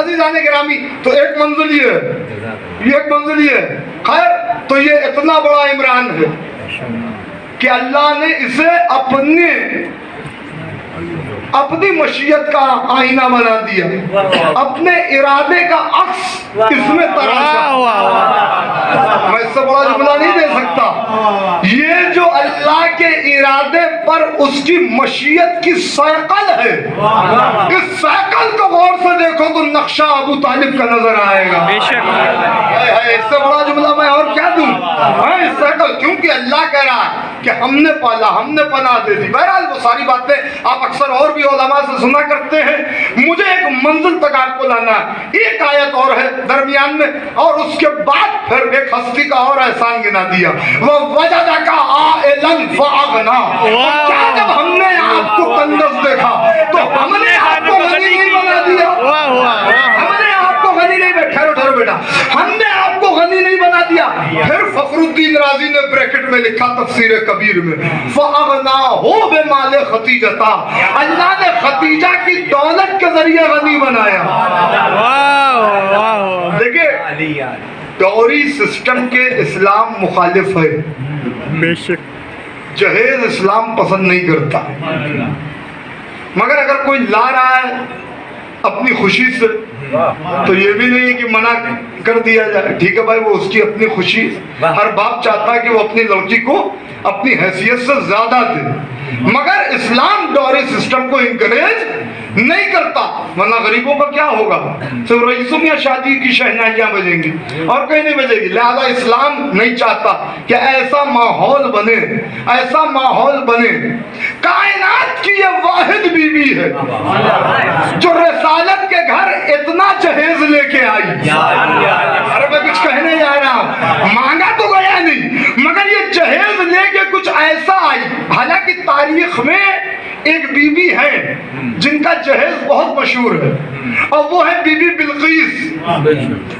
عزیزان گرامی تو ایک منزل یہ ہے، یہ ایک منزل یہ ہے. خیر تو یہ اتنا بڑا عمران ہے کہ اللہ نے اسے اپنی مشیت کا آئینہ بنا دیا، اپنے ارادے کا عکس اس میں تراشا. میں اس سے بڑا جملہ نہیں دے سکتا. یہ جو اللہ کے ارادے پر اس کی مشیت کی سائیکل ہے، اس سائیکل کو غور سے دیکھو تو نقشہ ابو طالب کا نظر آئے گا. بے شک اس سے بڑا جملہ میں اور کیا دوں. اس سائیکل کیونکہ اللہ کہہ رہا ہے کہ ہم نے پالا، ہم نے پناہ دے دی. بہرحال وہ ساری باتیں آپ اکثر اور بھی علماء سے سنا کرتے ہیں. مجھے ایک منزل تک آپ کو لانا ہے. ایک آیت اور ہے درمیان میں، اور اس کے بعد پھر ایک ہستی کا اور احسان گنا دیا. وہ وجدک عائلا فاغنا. کیا جب ہم نے آپ کو تندرست دیکھا تو ہم نے آپ کو غنی نہیں بنا دیا. ہم نے آپ کو غنی نہیں، ٹھہرو بیٹا، ہم نے آپ کو غنی نہیں بنا دیا. پھر فخر الدین رازی نے بریکٹ میں لکھا تفسیر کبیر میں، فَأَغْنَاهُ بِمَالِ خَدِیجَةَ. اللہ نے خدیجہ کی دولت کے ذریعے غنی بنایا. دیکھیں ڈوری سسٹم کے اسلام مخالف ہے. بے شک جہیز اسلام پسند نہیں کرتا. مگر اگر کوئی لا رہا ہے اپنی خوشی سے تو یہ بھی نہیں ہے کہ منع کر دیا جائے. ٹھیک ہے بھائی، وہ اس کی اپنی خوشی. ہر باپ چاہتا ہے کہ وہ اپنی لڑکی کو اپنی حیثیت سے زیادہ دے، مگر اسلام ڈوری سسٹم کو انکریج نہیں کرتا. ورنہ غریبوں کا کیا ہوگا؟ صرف رئیسوں یا شادی کی شہنائیاں بجیں گی اور کہیں نہیں بجے گی. لہذا اسلام نہیں چاہتا کہ ایسا ماحول بنے، ایسا ماحول بنے. کائنات کی یہ واحد بیوی ہے جو رسالت کے گھر اتنا جہیز لے کے آئی. ارے میں کچھ کہنے جا رہا ہوں، مانگا تو گیا نہیں مگر یہ جہیز لے کے کچھ ایسا آئی. حالانکہ تاریخ میں ایک بی بی ہے جن کا جہیز بہت مشہور ہے، اور وہ ہے بی بی بلقیس.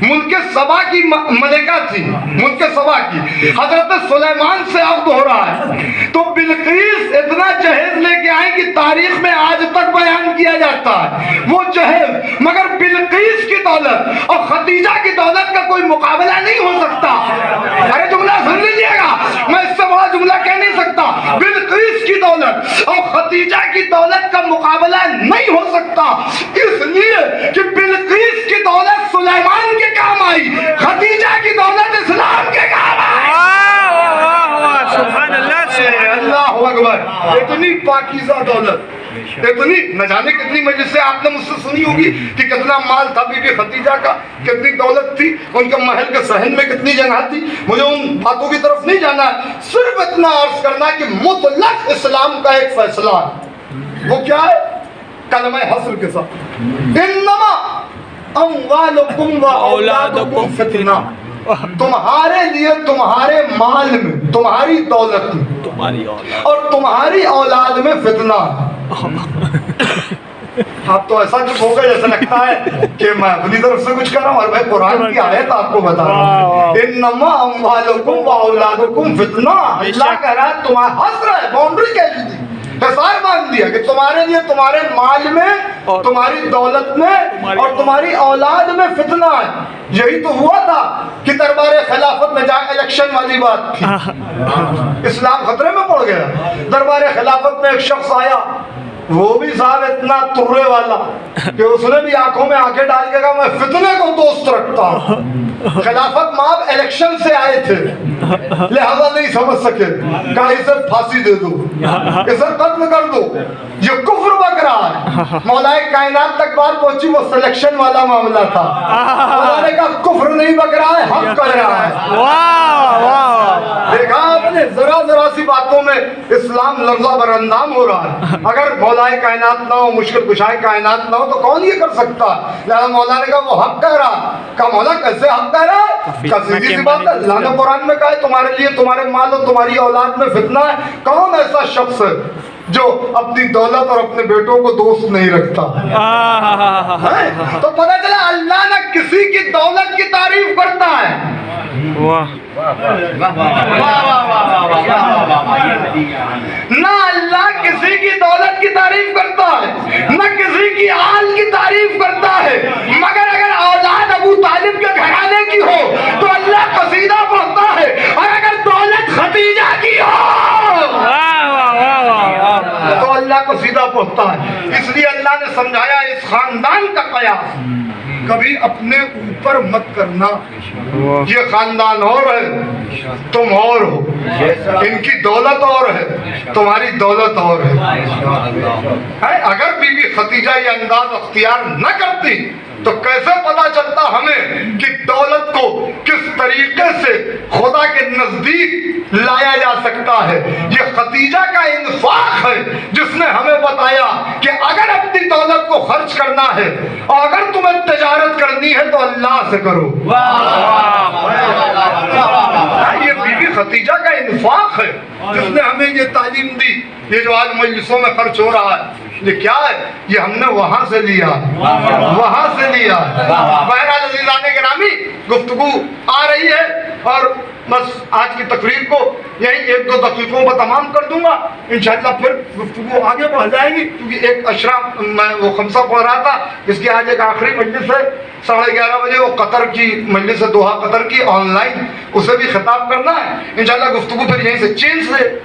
ملک سبا کی ملکہ تھی، ملک سبا کی. حضرت سلیمان سے عقد ہو رہا ہے تو بلقیس اتنا جہیز لے کے آئے کہ تاریخ میں آج تک بیان کیا جاتا ہے وہ جہیز. مگر بلقیس کی دولت اور خدیجہ کی دولت کا کوئی مقابلہ نہیں ہو سکتا. ارے جملہ سن لیجیے گا، میں اس سے بڑا جملہ کہہ نہیں سکتا. بلقیس کی دولت اور خدیجہ کی دولت کا مقابلہ نہیں ہو سکتا، اس لیے کہ بلقیس کی دولت سلیمان کے کام آئی، خدیجہ کی دولت اسلام کے کام آئی. سبحان اللہ سے اللہ اکبر. اتنی پاکیزہ دولت، اتنی نہ جانے کتنی مجلس سے آپ نے مجھ سے سنی ہوگی کہ کتنا مال تھا بی بی خدیجہ کا، کتنی دولت تھی، ان کے محل کے صحن میں کتنی جگہ تھی. مجھے ان باتوں کی طرف نہیں جانا ہے، صرف اتنا عرض کرنا کہ مطلق اسلام کا ایک فیصلہ ہے. وہ کیا ہے؟ کلمہ حصر کے ساتھ، انما اموالکم و اولادکم فتنہ. تمہارے لیے تمہارے مال میں، تمہاری دولت میں اور تمہاری اولاد میں فتنہ. آپ تو ایسا کچھ ہوگا جیسا لگتا ہے کہ میں اپنی طرف سے کچھ کر رہا ہوں، اور میں قرآن کی آیت آپ کو بتا رہا ہوں. انما اموالکم و اولادکم فتنہ. اللہ کہہ رہا ہے تمہارا حصر ہے، باؤنڈری کہہ دی، حصار باندھ دیا کہ تمہارے لیے تمہارے مال میں، تمہاری دولت میں اور تمہاری اولاد میں فتنہ ہے. یہی تو ہوا تھا کہ دربار خلافت میں جا الیکشن والی بات تھی، اسلام خطرے میں پڑ گیا. دربار خلافت میں ایک شخص آیا، وہ بھی صاحب اتنا ترے والا کہ اس نے بھی آنکھوں میں آنکھیں ڈال کے کہا میں فتنے کو دوست رکھتا ہوں. خلافت ماب الیکشن سے آئے تھے لہذا نہیں سمجھ سکے، کہا اسے پھانسی دے دو، اسے قتل کر دو، یہ کفر بک رہا ہے. مولا کائنات تک بات پہنچی، وہ سلیکشن والا معاملہ تھا. مولا نے کہا کفر نہیں بک رہا ہے، حق کر رہا ہے. دیکھا آپ نے، ذرا سی باتوں میں اسلام لرزہ بر اندام ہو رہا ہے. اگر مولا کائنات نہ ہو، مشکل کشائے کائنات نہ ہو تو کون یہ کر سکتا؟ لہذا مولا نے کہا وہ حق کہہ رہا. کہا مولا کیسے حق کہہ رہا ہے؟ سیدھی سی بات ہے، اللہ نے قرآن میں کہا ہے تمہارے لیے تمہارے مال اور تمہاری اولاد میں فتنہ ہے. کون ایسا شخص ہے جو اپنی دولت اور اپنے بیٹوں کو دوست نہیں رکھتا؟ تو پتہ چلا اللہ نہ کسی کی دولت کی تعریف کرتا ہے، نہ اللہ کسی کی دولت کی تعریف کرتا ہے، نہ کسی کی آل کی تعریف کرتا ہے. مگر अल्लाह को सीधा पहुंचता है। इसलिए अल्लाह ने समझाया इस खानदान का कयास कभी अपने ऊपर मत करना। ये खानदान और है, तुम और हो, इनकी दौलत और है, तुम्हारी दौलत और है। अगर बीबी खदीजा ये अंदाज अख्तियार न करती तो कैसे पता चलता हमें कि दौलत को किस तरीके से खुदा के नजदीक लाया जा सकता है। ये खदीजा का इंफाक है जिसने हमें बताया कि अगर अपनी दौलत को खर्च करना है और अगर तुम्हें तजारत करनी है तो अल्लाह से करो। ये बीबी खदीजा का इंफाक है जिसने हमें ये तालीम दी। ये जो आज मजलिसों में खर्च हो रहा है ये क्या है? ये हमने वहां से लिया, वहां से लिया। बहरहाल अज़ीज़ान गिरामी, गुफ्तगू आ रही है और बस आज की तकरीर को यही 1-2 दकीकों पर तमाम कर दूंगा। इंशाअल्लाह फिर गुफ्तगू आगे बढ़ जाएगी, क्योंकि एक अशरा मैं वो खमसा पढ़ रहा था, इसकी आज एक आखिरी मजलिस है 11:30 बजे, वो कतर की मजलिस है, दोहा कतर की ऑनलाइन, उसे भी खिताब करना है। इंशाअल्लाह गुफ्तगू फिर यहीं से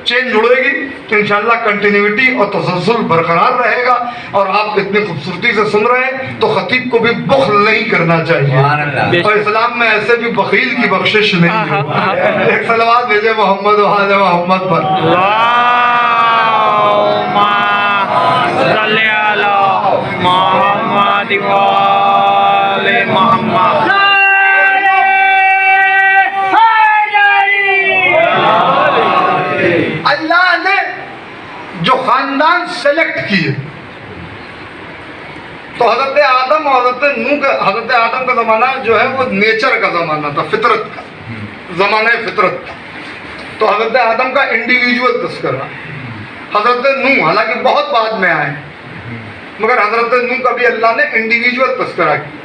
चेन जुड़ेगी तो इंशाअल्लाह कंटिन्यूटी और तसलसल बरकरार रहेगा। और आप इतनी खूबसूरती से सुन रहे हैं तो खतीब को भी बुख्ल नहीं करना चाहिए, और इस्लाम में ऐसे भी बखील की बख्शिश नहीं है। एक सलवात भेजे मोहम्मद वाले मोहम्मद पर। अल्लाह ने जो खानदान सेलेक्ट किए तो हजरत आदम और हजरत नूह का, हजरत आदम का ज़माना जो है वो नेचर का ज़माना था, फितरत का ज़माना, फितरत था। तो हजरत आदम का इंडिविजुअल तस्करा, हजरत नूह हालांकि बहुत बाद में आए, मगर हजरत नूह का भी अल्लाह ने इंडिविजुअल तस्करा किया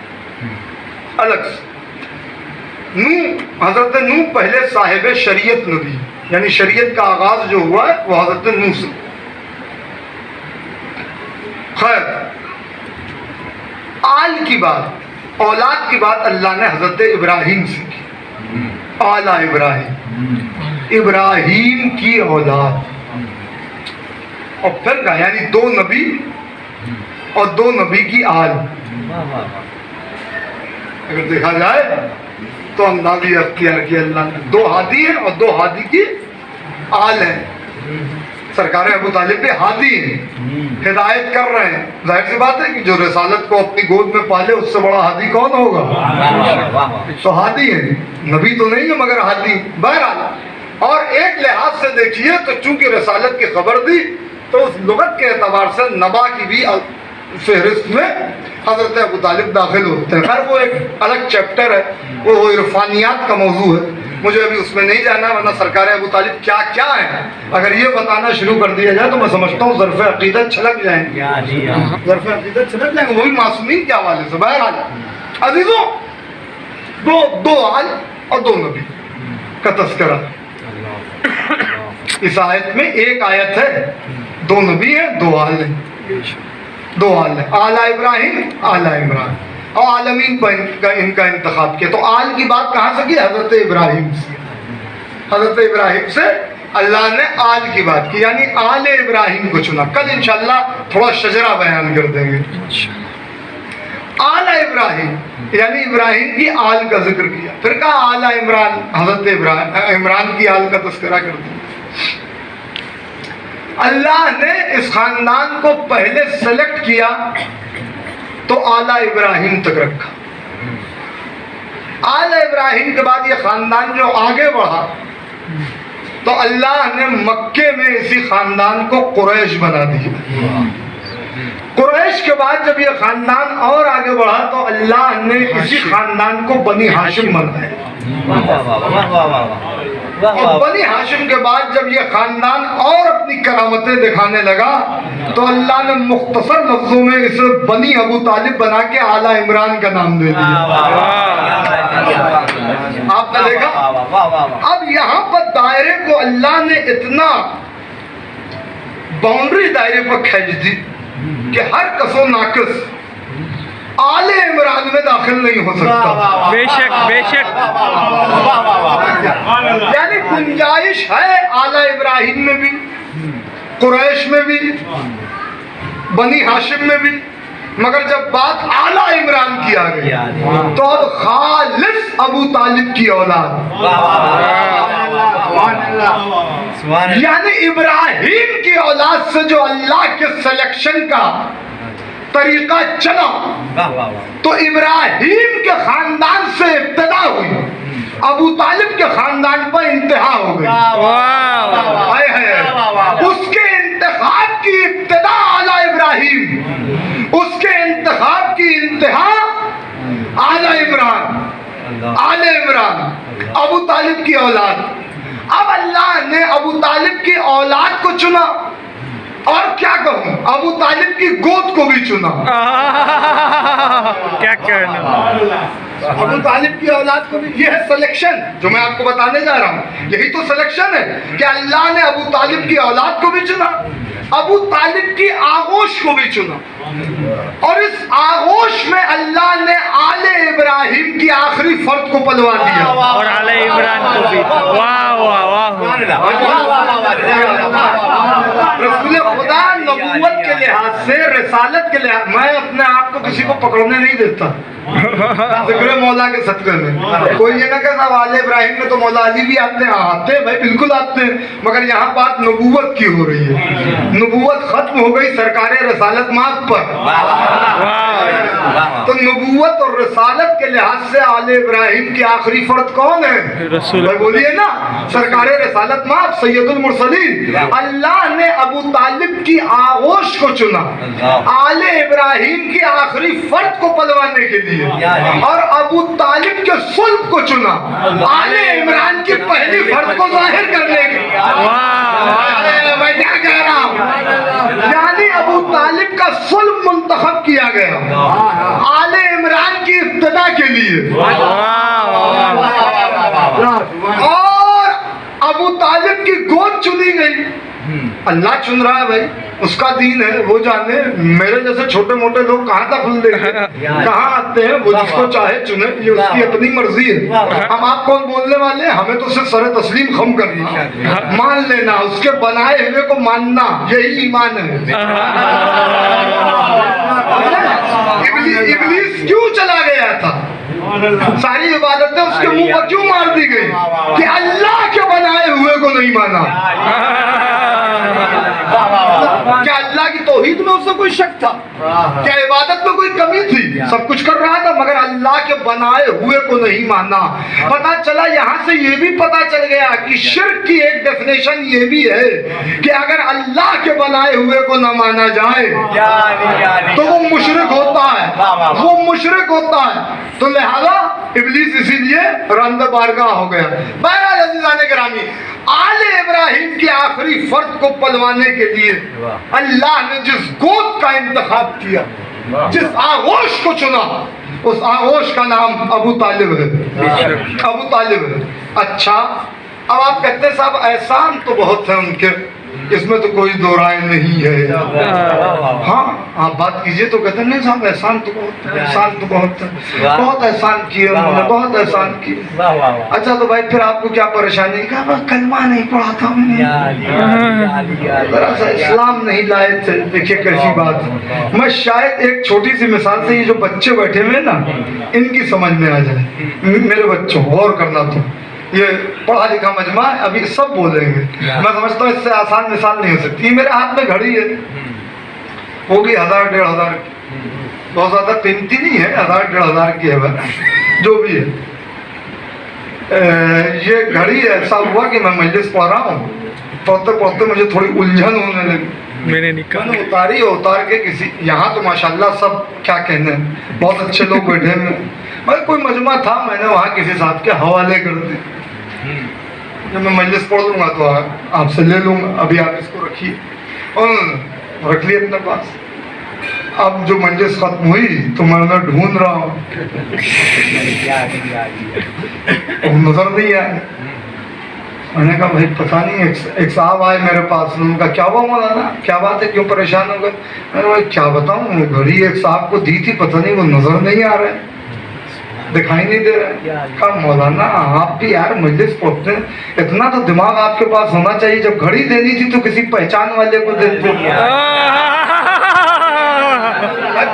अलग से। नूह, हजरत नूह पहले साहिब शरीयत नबी, यानी शरीयत का आगाज जो हुआ है वो हजरत नूह से। खैर, आल की बात, औलाद की बात अल्लाह ने हजरत इब्राहिम से की। आला इब्राहिम, इब्राहिम की औलाद। और फिर कहा यानी 2 नबी और 2 नबी की आल। अगर देखा जाए तो अंदाज़ा अख्तियार किया अल्लाह ने, 2 हादी हैं और 2 हादी की आल है। सरकार अबू तालिब पे हादी हैं, हिदायत कर रहे हैं। जाहिर सी बात है कि जो रिसालत को अपनी गोद में पाले उससे बड़ा हादी कौन होगा? तो हादी है, नबी तो नहीं है मगर हादी। बहरहाल, और एक लिहाज से देखिए तो चूंकि रिसालत की खबर दी तो उस लुगत के एतबार से नबा की भी फहरिस्त में हजरत अबू तालिब दाखिल होते हैं। खैर वो एक अलग चैप्टर है, वो इरफानियात का मौजू है, मुझे अभी उसमें नहीं जाना, वरना सरकार अबू तालिब क्या क्या है अगर ये बताना शुरू कर दिया जाए तो मैं समझता हूँ ज़र्फ़ अक़ीदत छलक जाएंगे, ज़र्फ़ अक़ीदत छलक जाएंगे, वो भी मासूमीन के हवाले से। बहरहाल अज़ीज़ों, 2 आल और 2 नबी का तस्करा इस आयत में। एक आयत है 2 नबी हैं, 2 आल हैं, 2 आल हैं, आला इब्राहिम, आला इमरान, और आलमीन पर इनका इंतखाब किया। तो आल की बात कहाँ से की? हजरत इब्राहिम से। हजरत इब्राहिम से अल्लाह ने आल की बात की, यानी आल इब्राहिम को चुना। कल इंशाअल्लाह थोड़ा शजरा बयान कर देंगे। आला इब्राहिम यानी इब्राहिम की आल का जिक्र किया, फिर कहा आला इमरान, हजरत इमरान की आल का तस्करा कर दिया। अल्लाह ने इस खानदान को पहले सेलेक्ट किया तो आला इब्राहिम तक रखा। आला इब्राहिम के बाद ये खानदान जो आगे बढ़ा तो अल्लाह ने मक्के में इसी खानदान को कुरैश बना दिया। कुरैश के बाद जब ये खानदान और आगे बढ़ा तो अल्लाह ने इसी खानदान को बनी हाशिम बनाया। और बनी हाशिम के बाद जब ये खानदान और अपनी करामतें दिखाने लगा तो अल्लाह ने मुख्तसर लफ्जों में इसे बनी अबू तालिब बना के आला इमरान का नाम दे दिया। आपने देखा, अब यहाँ पर दायरे को अल्लाह ने इतना बाउंड्री दायरे पर खींच दी कि हर कसो नाकिस आले इमरान में दाखिल नहीं हो सकता। बेशक बेशक, यानी गुंजाइश है आला इब्राहिम में भी, कुरैश में भी, बनी हाशिम में भी, मगर जब बात आला इमरान की आ गई तो अब खालिस अबू तालिब की औलाद, यानी इब्राहिम की औलाद से जो अल्लाह के सिलेक्शन का तरीका चला, तो इब्राहिम के खानदान से इब्तिदा हुई, अबू तालिब के खानदान पर इंतहा हो गई। हाय हाय, उसके इंतखाब की इब्तिदा आला इब्राहिम, उसके इंतखाब की इंतहा आला इमरान, आले इमरान, अबू तालिब की औलाद। अब अल्लाह ने अबू तालिब की औलाद को चुना, और क्या कहूं, अबू तालिब की गोद को भी चुना। क्या कहना, अबू तालिब की औलाद को भी, ये है सिलेक्शन जो मैं आपको बताने जा रहा हूं। यही तो सिलेक्शन है कि अल्लाह ने अबू तालिब की औलाद को भी चुना, अबू तालिब की आगोश को भी चुना, और इस आगोश में अल्लाह ने आले इब्राहिम की आखिरी फर्द को पलवा दिया, और आले इमरान को भी। वाह वाह वाह, रसूल खुदा नबूवत के लिहाज से, रिसालत के लिहाज, मैं अपने आप को किसी को पकड़ने नहीं देता जिक्र मौला के सदक़े में। कोई ये ना कहता आले इब्राहिम में तो मौला अली भी आते हैं, आते हैं भाई, बिल्कुल आते हैं, मगर यहाँ बात नबूवत की हो रही है। नबूवत खत्म हो गई सरकार रिसालत मार्ग पर, तो नबूवत और रिसालत के लिहाज से आले इब्राहिम की आखिरी फर्द कौन है? भाई बोलिए ना, सरकार रिसालत मार्ग सैयदुल मुरसलीन। अल्लाह ने अबू तालिब की आगोश को चुना, आले इब्राहिम की आखिरी फर्द को पलवाने के लिए, और अबू तालिब के सुल्ब को चुना, आले इमरान की पहली फर्द को जाहिर करने के लिए। मैं क्या कह रहा हूँ, यानी अबू तालिब का सुल्ब मुंतखब किया गया आले इमरान की इब्तिदा के लिए, और अबू तालिब की गोद चुनी गई। अल्लाह चुन रहा है भाई, उसका दीन है, वो जाने। मेरे जैसे छोटे मोटे लोग कहाँ तक खुल देंगे, कहाँ आते हैं, वो जिसको चाहे चुने, ये उसकी अपनी मर्जी है। हम आपको बोलने वाले हैं, हमें तो सिर्फ सर तस्लीम खम करना, मान लेना, उसके बनाए हुए को मानना, यही ईमान है। इब्लीस क्यों चला गया था, सारी इबादतें उसके मुंह पर क्यों मार दी गई कि अल्लाह के बनाए हुए को नहीं माना। क्या अल्लाह की तौहीद में उससे कोई शक था? क्या इबादत में कोई कमी थी? सब कुछ कर रहा था, मगर अल्लाह के बनाए हुए को नहीं माना। पता चला, यहाँ से ये भी पता चल गया कि शिर्क की एक डेफिनेशन ये भी है कि अगर अल्लाह के बनाए हुए को न माना जाए तो वो मुशरिक होता है, वो मुशरिक होता है। तो लिहाजा इब्लीस इसीलिए रंद बारगाह हो गया। बहरहाल अज़ीज़ान गिरामी, आले इब्राहिम की आखिरी फर्द को पलवाने के लिए अल्लाह ने जिस गोद का इंतखाब किया, जिस आगोश को चुना, उस आगोश का नाम अबू तालिब है। अबू तालिब है। अच्छा, अब आप कहते हैं साहब एहसान तो बहुत है उनके, इसमें तो कोई दो राय नहीं है। हाँ, आप बात कीजिए तो कहते नहीं साहब एहसान तो बहुत है, एहसान तो बहुत है, बहुत एहसान किए उन्होंने, बहुत एहसान किए। अच्छा तो भाई फिर आपको क्या परेशानी? कहा कलमा नहीं पढ़ा था जरा सा, इस्लाम नहीं लाए थे। देखिए कैसी बात है। मैं शायद एक छोटी सी मिसाल से, ये जो बच्चे बैठे हुए ना, इनकी समझ में आ जाए। मेरे बच्चों गौर करना, तो ये पढ़ा लिखा मजमा है, अभी सब बोलेंगे। मैं समझता हूँ इससे आसान मिसाल नहीं हो सकती। मेरे हाथ में घड़ी है, होगी 1000-1500 की, बहुत ज्यादा कीमती नहीं है, 1000-1500 की है वह, जो भी है। ये घड़ी ऐसा हुआ कि मैं मजलिस पढ़ रहा हूँ, पढ़ते पढ़ते मुझे थोड़ी उलझन होने लगी। मैंने उतारी, उतार के किसी, यहाँ तो माशाल्लाह सब क्या कहने, बहुत अच्छे लोग बैठे हैं, मैं कोई मजमा था, मैंने वहाँ किसी साहब के हवाले कर दी। जब मैं मजलिस पढ़ लूँगा तो आपसे ले लूँगा, अभी आप इसको रखिए, और रख लिए अपने पास। अब जो मजलिस खत्म हुई तो मैं उन्हें ढूंढ रहा हूँ, नजर नहीं आया। मैंने कहा भाई पता नहीं, एक साहब आए मेरे पास, उनका क्या हुआ मौलाना, क्या बात है, क्यों परेशान हो गए? मैंने भाई क्या बताऊँ, घड़ी एक साहब को दी थी, पता नहीं वो नजर नहीं आ रहा है। दिखाई नहीं दे रहा है। कहा मौलाना आप भी यार मजलिस पढ़ते हैं, इतना तो दिमाग आपके पास होना चाहिए, जब घड़ी देनी थी तो किसी पहचान वाले को देते।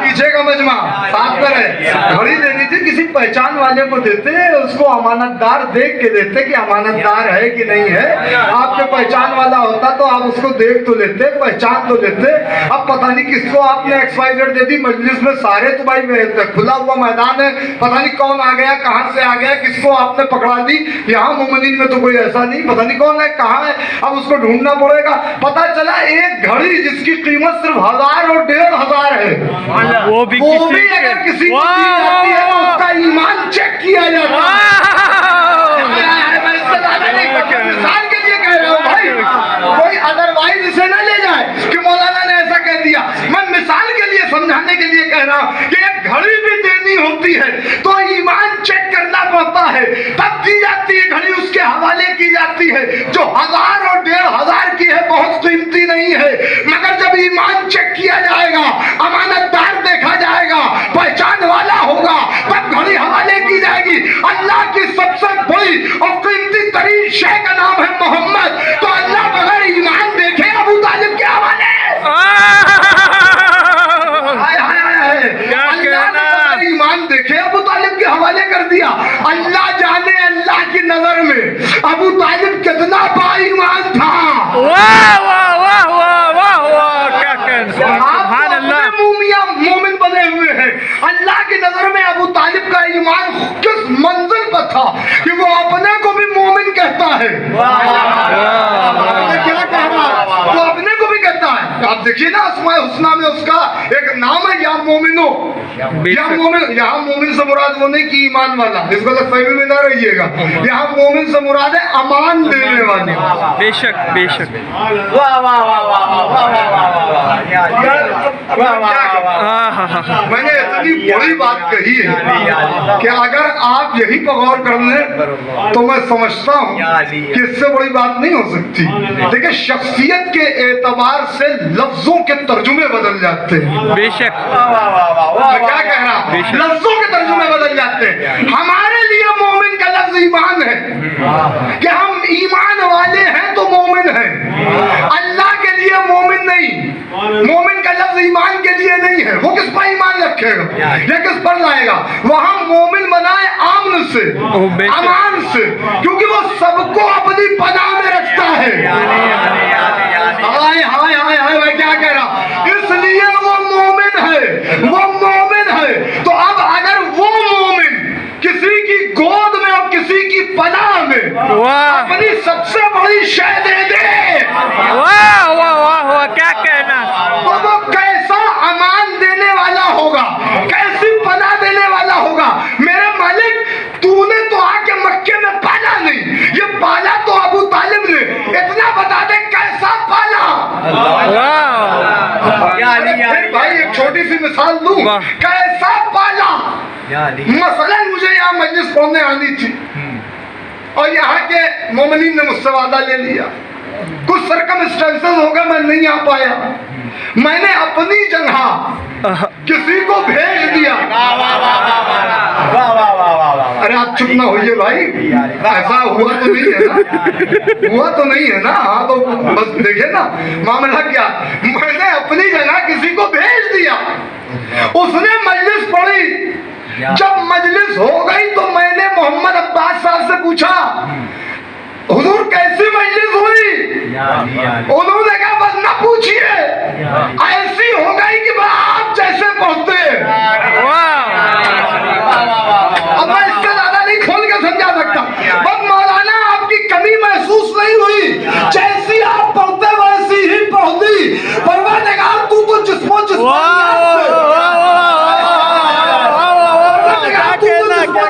पीछे का मजमा साथ में रहे, घड़ी देनी थी किसी पहचान वाले को देते, उसको अमानतदार देख के देते कि अमानतदार है कि नहीं है। आपके पहचान वाला होता तो आप उसको देख तो लेते, पहचान तो लेते। अब पता नहीं किसको आपने एक्सपाइजेड दे दी मजलिस में, सारे तो भाई खुला हुआ मैदान है, पता नहीं कौन आ गया, कहाँ से आ गया, किसको आपने पकड़ा दी। यहाँ मोमिनीन में तो कोई ऐसा नहीं, पता नहीं कौन है, कहाँ है, अब उसको ढूंढना पड़ेगा। पता चला एक घड़ी जिसकी कीमत सिर्फ 1000 और 1500 है, वो भी अगर किसी को दी जाती है तो उसका ईमान चेक किया जाता है। मैं इससे ज्यादा नहीं, मिसाल के लिए कह रहा हूँ भाई, कोई अदरवाइज इसे ना ले जाए कि मौलाना ने ऐसा कह दिया। मैं मिसाल के लिए समझाने के लिए कह रहा हूँ कि एक घड़ी भी देनी होती है तो ईमान चेक करना पड़ता है, तब दी जाती है घड़ी, उसके हवाले की जाती है। जो 1000 और 1500 की है बहुत कीमती नहीं है, मगर जब ईमान चेक किया जाएगा, अमानतदार देखा जाएगा, पहचान वाला होगा, तब घड़ी हवाले की जाएगी। अल्लाह की सबसे बड़ी और कीमती तरीन शय का नाम है मोहम्मद, तो अल्लाह बगैर ईमान देखे अबू तालिब के हवाले। ईमान देखे अबू तालिब के हवाले कर दिया। अल्लाह जाने अल्लाह की नजर में अबू तालिब कितना बाईमान था। वाह वाह वाह वाह वाह वाह, क्या कहना, सुभान अल्लाह। मोमिन बने हुए हैं, अल्लाह की नजर में अबू तालिब का ईमान किस मंजिल पर था कि वो अपने को भी मोमिन कहता है। क्या कह रहा, वो अपने को भी कहता है। आप देखिए ना अस्माए हुस्ना में उसका एक नाम है, या मोमिनो, या मोमिन। यहाँ मोमिन से मुराद वो नहीं कि ईमान वाला, इस गलतफहमी में ना रहिएगा। यहाँ मोमिन से मुराद है अमान देने वाले। बेशक बेशक। वाह वाह वाह वाह वाह। मैंने इतनी बड़ी बात कही है कि अगर आप यही पर गौर कर लें तो मैं समझता हूँ कि इससे बड़ी बात नहीं हो सकती। देखिए शख्सियत के एतबार से लफ्जों के तर्जुमे बदल जाते हैं। बेशक। मैं क्या कह रहा हूँ, लफ्जों के तर्जुमे बदल जाते हैं। हमारे लिए मोमिन का लफ्ज ईमान है कि हम ईमान वाले हैं तो मोमिन हैं। अल्लाह के लिए मोमिन नहीं, मोमिन का लफ्ज ईमान के लिए नहीं है। वो किस पर ईमान रखेगा, ये किस पर लाएगा? वहां मोमिन बनाए आमन से, अमान से, क्योंकि वो सबको अपनी पनाह में रखता है। हाय हाय हाय हाय, मैं क्या कह रहा, इसलिए वो मोमिन है, वो मोमिन है। तो अब अगर वो मोमिन किसी की गोद में और किसी की पनाह में अपनी सबसे बड़ी शय दे दे, वाह वाह वाह वाह, क्या कहना, तो वो कैसा अमान देने वाला होगा, कैसी पनाह देने वाला होगा। मेरे मालिक, तूने तो आके मक्के में पाला नहीं, ये पाला तो अबू तालिब ने। इतना बता दे कैसा पाला। भाई एक छोटी सी मिसाल दूं, कैसा पाला। मसलन मुझे यहाँ मजलिस पढ़ने आनी थी और यहाँ के मोमिनीन ने मुझसे वादा ले लिया, कुछ सरकमस्टेंसेस हो गए, मैं नहीं आ पाया। मैंने अपनी जगह किसी को भेज दिया। अरे आप चुप ना होइए भाई, ऐसा हुआ तो नहीं है ना, हुआ तो नहीं है ना। हाँ तो बस देखिए ना मामला क्या, मैंने अपनी जगह किसी को भेज दिया, उसने मजलिस पढ़ी। जब मजलिस हो गई तो मैंने मोहम्मद अब्बास साहब से पूछा, हुजूर कैसी मजलिस हुई? उन्होंने कहा बस ना पूछिए, ऐसी हो गई कि आप जैसे पढ़ते। अब मैं इससे ज्यादा नहीं खोल के समझा सकता। बस मौलाना आपकी कमी महसूस नहीं हुई, जैसी आप पढ़ते वैसी ही पढ़ती। परवरदिगार तू तो जिस्मो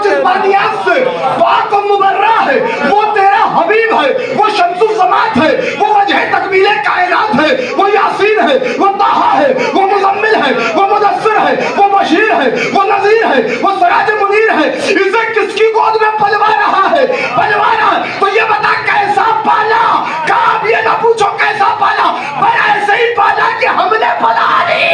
जिस्मानियात से पाक और मुबर्रा है, वो तेरा हबीब है, वो शम्सुल ज़मात है, वो वजह तकमीले कायनात है, वो यासीन है, वो ताहा है, वो मुज़म्मिल है, वो मुदस्सिर है, वो बशीर है, वो नज़ीर है, वो सिराज मुनीर है। इसे किसकी गोद में पलवा रहा है, पलवा रहा है। तो ये बता कैसा पाला? कहा अब ये ना पूछो कैसा पाला, पर ऐसे ही पाला कि हमने पला ली।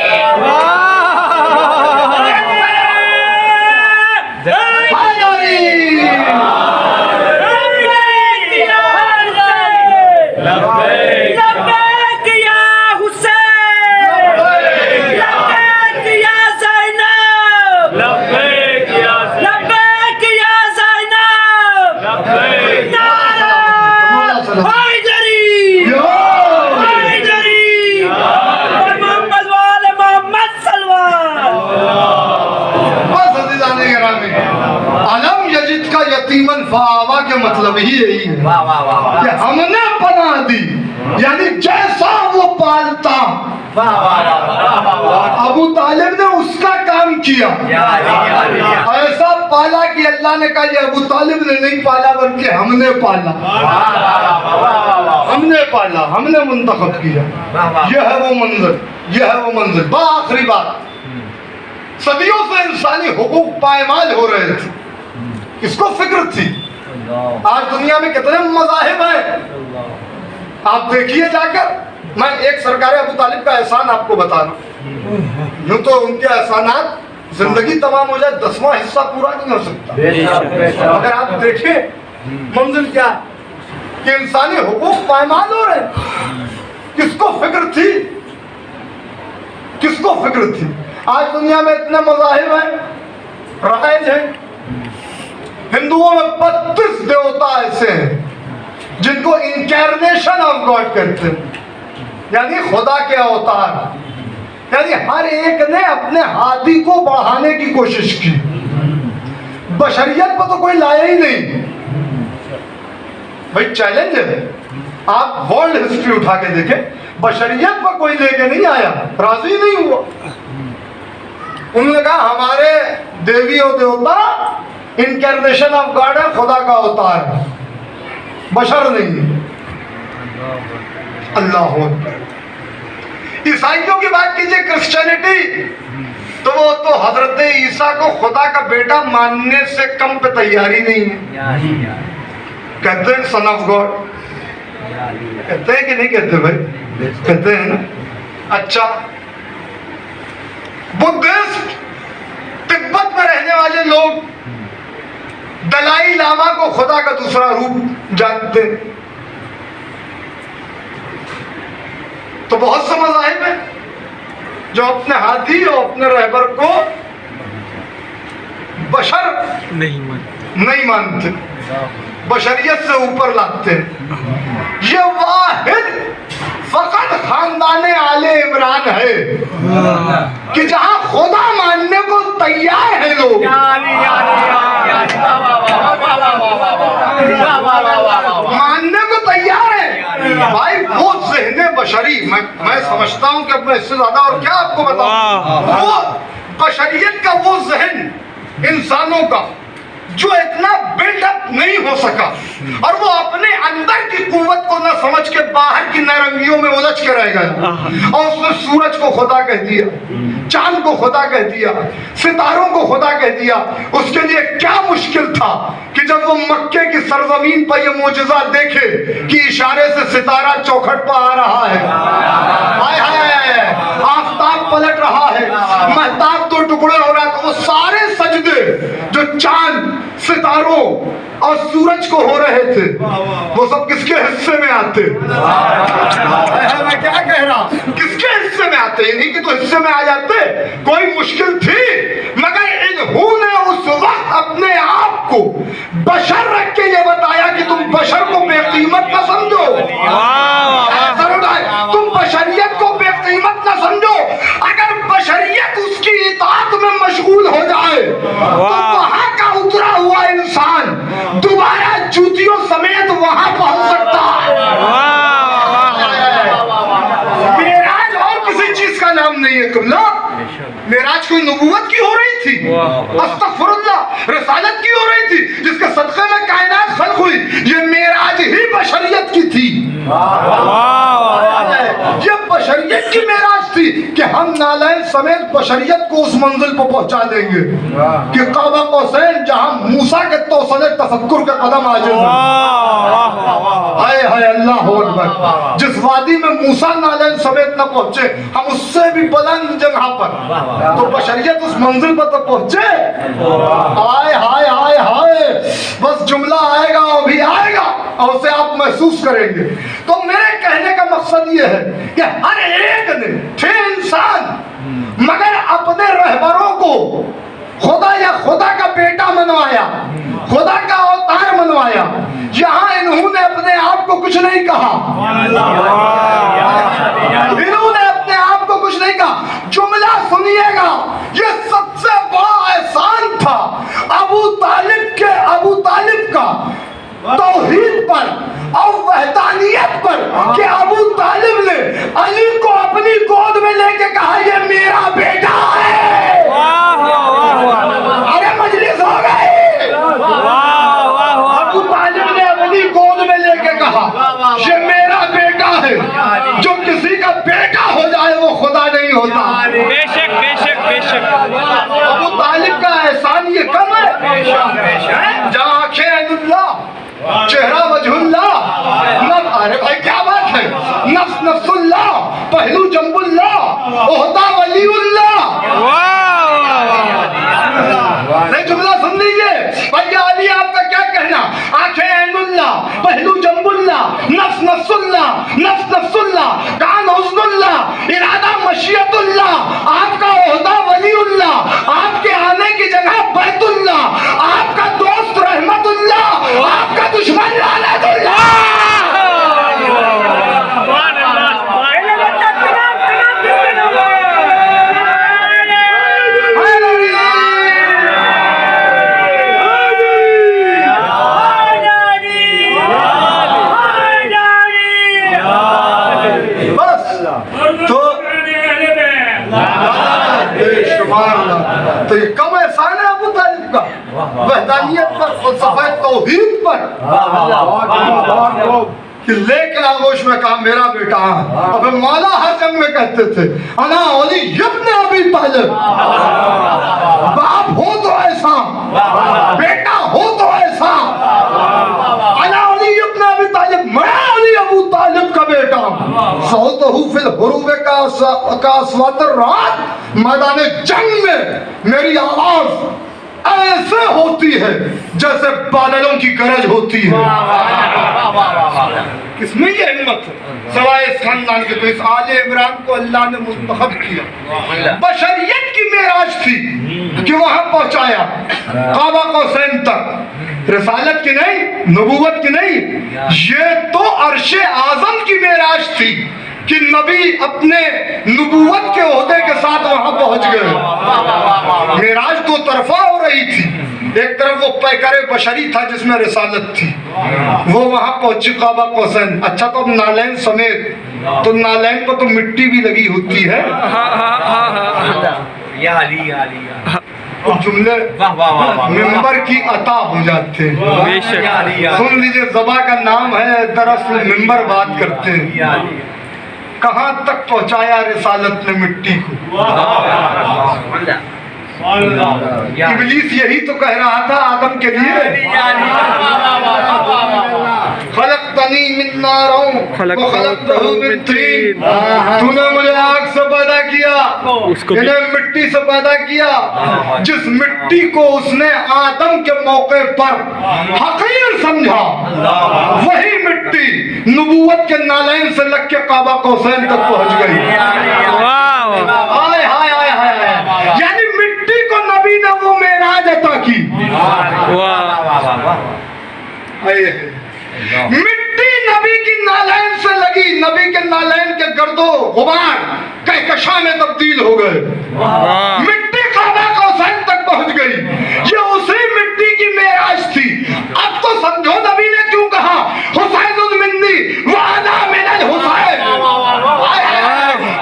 के मतलब ही यही है वाह वाह वाह वाह कि हमने पनाह दी, यानी जैसा वो पालता वाह वाह वाह वाह वाह अबू तालिब ने उसका काम किया, ऐसा पाला कि अल्लाह ने कहा ये अबू तालिब ने नहीं पाला बल्कि हमने पाला, हमने पाला, हमने मुंतखब किया। यह है वो मंजिल, यह है वो मंजिल। आखिरी बात, सदियों से इंसानी हुकूक पायमाल हो रहे थे, किसको फिक्र थी? आज दुनिया में कितने मज़ाहिब हैं, आप देखिए जाकर। मैं एक सरकार अबू तालिब का एहसान आपको बता रहा हूँ, यूँ तो उनके एहसानात जिंदगी तमाम हो जाए 10वां हिस्सा पूरा नहीं हो सकता, अगर आप देखें मंजिल क्या कि इंसानी हुकूक पायमाल हो रहे हैं। किसको फिक्र थी, किसको फिक्र थी? आज दुनिया में इतने मज़ाहिब हैं, राइज हैं। हिंदुओं में 32 देवता ऐसे हैं जिनको इनकैर्नेशन ऑफ गॉड कहते हैं, यानी खुदा के अवतार। यानी हर एक ने अपने हाथी को बढ़ाने की कोशिश की, बशरियत पर तो कोई लाया ही नहीं। भाई चैलेंज है, आप वर्ल्ड हिस्ट्री उठा के देखें, बशरियत पर कोई लेके नहीं आया, राजी नहीं हुआ। उन्होंने कहा हमारे देवी और देवता इनकैर्नेशन ऑफ गॉड है, खुदा का अवतार है, बशर नहीं। अल्लाह अकबर। ईसाइयों की बात कीजिए, क्रिश्चियनिटी, तो वो तो हजरत ईसा को खुदा का बेटा मानने से कम पे तैयारी नहीं है। कहते हैं सन ऑफ गॉड, कहते हैं कि नहीं कहते भाई? कहते हैं ना। अच्छा, बुद्धिस्ट, तिब्बत में रहने वाले लोग दलाई लामा को खुदा का दूसरा रूप जानते हैं। तो बहुत से मज़ाहिब हैं जो अपने हाथी और अपने रहबर को बशर नहीं मानते, बशरियत से ऊपर लाते हैं। ये वाहिद फकत खानदान आले इमरान है कि जहां खुदा मानने को तैयार है लोग, मानने को तैयार है भाई। वो ज़हने बशरी, मैं समझता हूँ कि अब मैं इससे ज्यादा और क्या आपको बताऊं, वो बशरियत का वो ज़हन इंसानों का जो इतना बिल्डअप नहीं हो सका, और वो अपने अंदर की कुव्वत को न समझ के बाहर की नारंगियों में उलझ के रह गया, और उसने सूरज को खुदा कह दिया, चांद को खुदा कह दिया, सितारों को खुदा कह दिया। उसके लिए क्या मुश्किल था कि जब वो मक्के की सरजमीन पर ये मोजज़ा देखे कि इशारे से सितारा चौखट पर आ रहा है, हाय हाय, आफताब पलट रहा है, महताब तो टुकड़े हो रहा है, तो वो सारे सजदे जो चांद, सितारों और सूरज को हो रहे थे, वो सब किसके हिस्से में आते? मैं क्या कह रहा, किसके हिस्से में आते? इन्हीं के तो हिस्से में आ जाते। कोई मुश्किल थी? मगर इन्होंने उस वक्त अपने आप को बशर रख के ये बताया कि तुम बशर को बेकीमत न समझो, तुम बशरियत को बेकीमत न समझो। अगर बशरियत उसकी इताअत में मशगूल हो जाए तो वहां का उतरा हुआ इंसान दोबारा जूतियों समेत वहां पहुंच सकता है। मेराज और किसी चीज का नाम नहीं है। कुल्ला मेराज कोई नबूवत की हो रही थी, अस्तगफिरुल्लाह, रिसालत की हो रही थी, जिसके सदक़े में कायनात खल्क़ हुई। ये मेराज ही बशरियत की थी, ये बशरियत की मेराज थी कि हम नालैन समेत बशरियत को उस मंजिल पर पहुंचा देंगे कि क़ाब क़ौसैन, जहां मूसा के तौसीले तफक्कुर के कदम आजिज़ हैं। हाय हाय, अल्लाह अकबर। जिस वादी में मूसा नालैन समेत न पहुंचे, हम उससे भी बुलंद जगह पर, तो बशरियत उस मंजिल पर तो पहुंचे। हाय हाय हाय हाय, बस जुमला आएगा और भी आएगा और उसे आप महसूस करेंगे। तो मेरे कहने का मकसद ये है कि हर एक ने थे इंसान, मगर अपने रहबरों को खुदा या खुदा का बेटा मनवाया, खुदा का अवतार मनवाया। यहाँ इन्होंने अपने आप को कुछ नहीं कहा, इन्होंने अपने आप को कुछ नहीं कहा। जुमला सुनिएगा, ये सबसे बड़ा एहसान था अबू तालिब का जहाँ आंखें ऐनुल्लाह, चेहरा वजहुल्लाह, अरे भाई क्या बात है, नफ्स नफ्सुल्लाह, पहलू जंबुल्लाह, ओहदा वलीउल्लाह। नहीं, जुमला सुन लीजिए भैया, अली आपका क्या कहना? आंखें ऐनुल्लाह, पहलू जंबुल्लाह, नफ्स नफ्सुल्लाह, नफ्स नफ्सुल्लाह, कान हुस्नुल्लाह, इरादा मशीयतुल्लाह, आपका ओहदा वलीउल्लाह, आपके आने की जगह बैतुल्लाह, आपका दोस्त रहमतुल्लाह, आपका दुश्मन लानतुल्लाह। तो ये कम एहसान है अबू तालिब का, वहदानियत पर, फलसफे तौहीद पर, कि लेके आगोश में कहा मेरा बेटा। अब मौला हसन में कहते थे अना अली इब्न अबी तालिब, बाप हो तो ऐसा, बेटा हो तो ऐसा, अना अली इब्न अबी तालिब, मैं अली अबू तालिब का बेटा। सौतहु फिल हुरूबे का अस्वातर रात, मैदान जंग में मेरी आवाज ऐसे होती है जैसे बादलों की गरज होती है। किसमें ये हिम्मत है? सवाए इस खानदान के। तो इस आले इमरान को अल्लाह ने मुंतखब किया, बशरियत की मेराज थी कि वहां पहुंचाया काबा कौसैन तक। रिसालत की नहीं, नबूवत की नहीं, ये तो अर्शे आजम की मेराज थी कि नबी अपने नबूवत के ओहदे के साथ वहां पहुंच गए। मेराज दो तरफा हो रही थी, एक तरफ वो पैकरे बशरी था जिसमें रिसालत थी, वो वहां पहुंची काबा कौसैन। अच्छा, तो अब नालैन समेत, तो नालैन को तो मिट्टी भी लगी होती है। जुमले मिंबर की अता हो जाते हैं। सुन लीजिए, ज़बा का नाम है, दरअसल मिंबर बात करते हैं। कहाँ तक पहुंचाया रिसालत ने मिट्टी को। इब्लीस यही तो कह रहा था आदम के लिए, खलक़तनी मिन नारों व खलक़तहु मिन तीन, तूने मुझे आग से पैदा किया, इन्हें मिट्टी से पैदा किया। जिस मिट्टी को उसने आदम के मौके पर हक़ीर समझा, वही मिट्टी नबूवत के नालैन से लग के काबा कौसैन तक पहुंच गई। हाय हाय हाय हाय, यानी मिट्टी को नबी ने वो मेराज अता की। मिट्टी नबी की नालैन से लगी, नबी के नालैन के गर्दो गुबार कहकशा में तब्दील हो गए, मिट्टी काबा कौसैन तक पहुंच गई। ये उसी मिट्टी की मेराज थी। अब तो समझो नबी ने क्यों कहा हुसैनुन मिन्नी व अना मिनल हुसैन,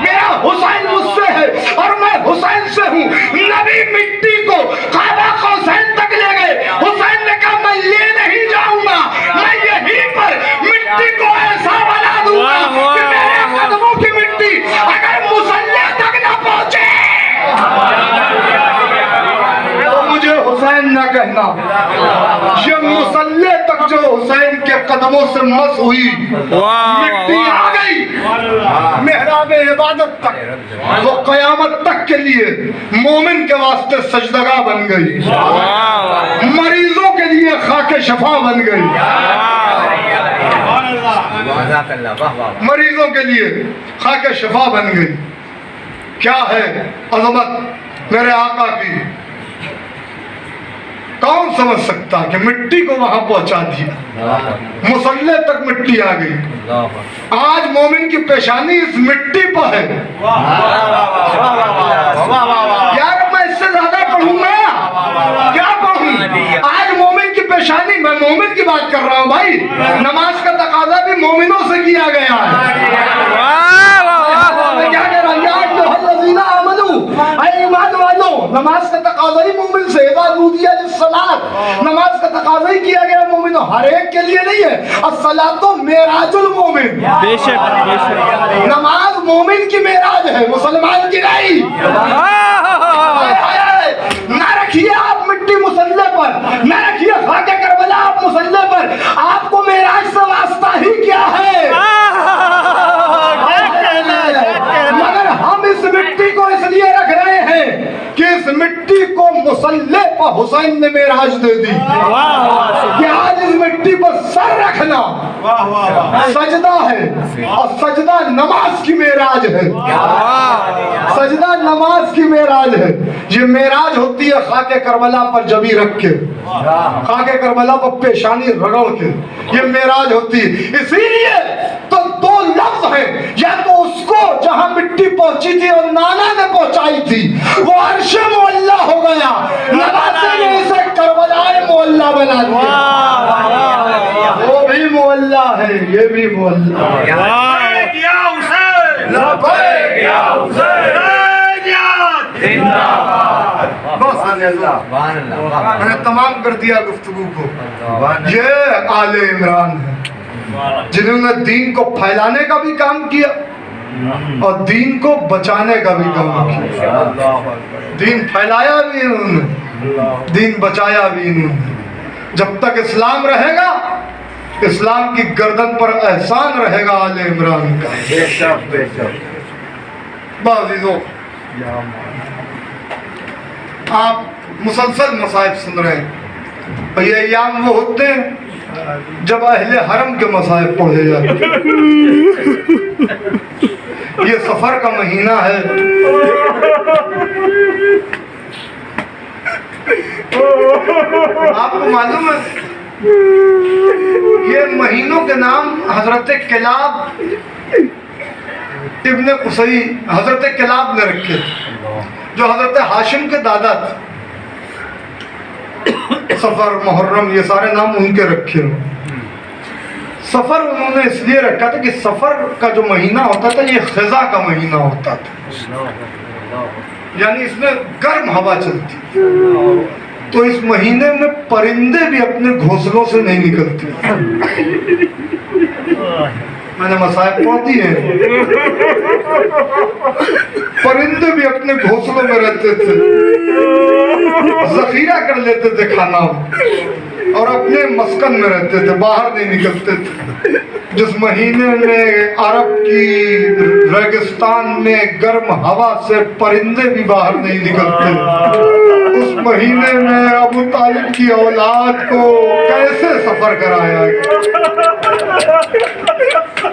मेरा हुसैन मुझसे है और मैं हुसैन से हूँ। नबी मिट्टी को काबा कौसैन तक ले गए। हुसैन ने कहा मैं ले नहीं जाऊंगा, मैं यहीं पर मिट्टी को ऐसा बना दूंगा कि मेरे कदमों की मिट्टी अगर मुसल्ले तक न पहुंचे तो मुझे हुसैन न कहना। ये मुसल्ले तक जो हुसैन के कदमों से मस हुई, मिट्टी आ गई मेहराब इबादत तक, वो कयामत तक के लिए मोमिन के वास्ते सजदगा बन गई, मरीजों के लिए खाके शफा बन गई, मरीजों के लिए खाके शफा बन गई। क्या है अजमत मेरे आका की, कौन समझ सकता कि मिट्टी को वहां पहुंचा दिया, मुसल्ले तक मिट्टी आ गई। आज मोमिन की पेशानी इस मिट्टी पर है। यार मैं इससे ज्यादा पढ़ूंगा, क्या पढ़ूं? आज मोमिन की पेशानी, मैं मोमिन की बात कर रहा हूं भाई, नमाज का तकाजा भी मोमिनों से किया गया है। मैं क्या कह रहा हूं, ईमान वालों, नमाज का तकाजा ही मोमिन से, नमाज का तकाजा ही किया गया मोमिनों, हर एक के लिए नहीं है। अस्सलातो मेराजुल मोमिन, बेशक नमाज मोमिन की मेराज है, मुसलमान की नहीं। ना रखिए आप मिट्टी मुसल्ले पर, آپ کو معراج سے واسطہ ہی کیا ہے؟ مگر ہم اس مٹی کو اس لیے رکھ رہے ہیں کہ اس مٹی کو مصلی پر حسین نے معراج دے دی کہ آج اس مٹی پر سر رکھنا سجدہ ہے، اور سجدہ نماز کی معراج ہے، سجدہ نماز کی معراج ہے۔ یہ معراج ہوتی ہے خاک کربلا پر جبی رکھ کے، خاک کربلا پر پیشانی رگڑ کے، یہ معراج ہوتی ہے۔ اسی لیے تو دو لفظ ہیں، یا تو اس کو جہاں مٹی پہنچی تھی اور نانا نے پہنچائی تھی وہ عرش معلیٰ ہو گیا، نواسے نے اسے کربلائے معلیٰ بنا دیا، وہ بھی معلیٰ ہے، یہ بھی معلیٰ ہے۔ میں نے تمام کر دیا گفتگو کو۔ یہ آل عمران ہے جنہوں نے دین کو پھیلانے کا بھی کام کیا اور دین کو بچانے کا بھی کام کیا۔ دین پھیلایا بھی انہوں نے، دین بچایا بھی انہوں نے۔ جب تک اسلام رہے گا اسلام کی گردن پر احسان رہے گا آل عمران کا۔ عزیزو، آپ مسلسل مصائب سن رہے ہیں، اور یہ ایام وہ ہوتے ہیں جب اہل حرم کے مصائب پڑھے جاتے ہیں۔ یہ سفر کا مہینہ ہے، آپ کو معلوم ہے یہ مہینوں کے نام حضرت کلاب ابن قصی حضرت کلاب نے رکھے جو حضرت ہاشم کے دادا تھے۔ سفر، محرم، یہ سارے نام ان کے رکھے ہوں۔ سفر انہوں نے اس لیے رکھا تھا کہ سفر کا جو مہینہ ہوتا تھا یہ خزاں کا مہینہ ہوتا تھا، یعنی اس میں گرم ہوا چلتی، تو اس مہینے میں پرندے بھی اپنے گھونسلوں سے نہیں نکلتے۔ میں نے مصائب پڑھ دی ہیں، پرندے بھی اپنے گھونسلوں میں رہتے تھے، ذخیرہ کر لیتے تھے کھانا اور اپنے مسکن میں رہتے تھے، باہر نہیں نکلتے تھے۔ جس مہینے میں عرب کی ریگستان میں گرم ہوا سے پرندے بھی باہر نہیں نکلتے، اس مہینے میں ابو طالب کی اولاد کو کیسے سفر کرایا گیا؟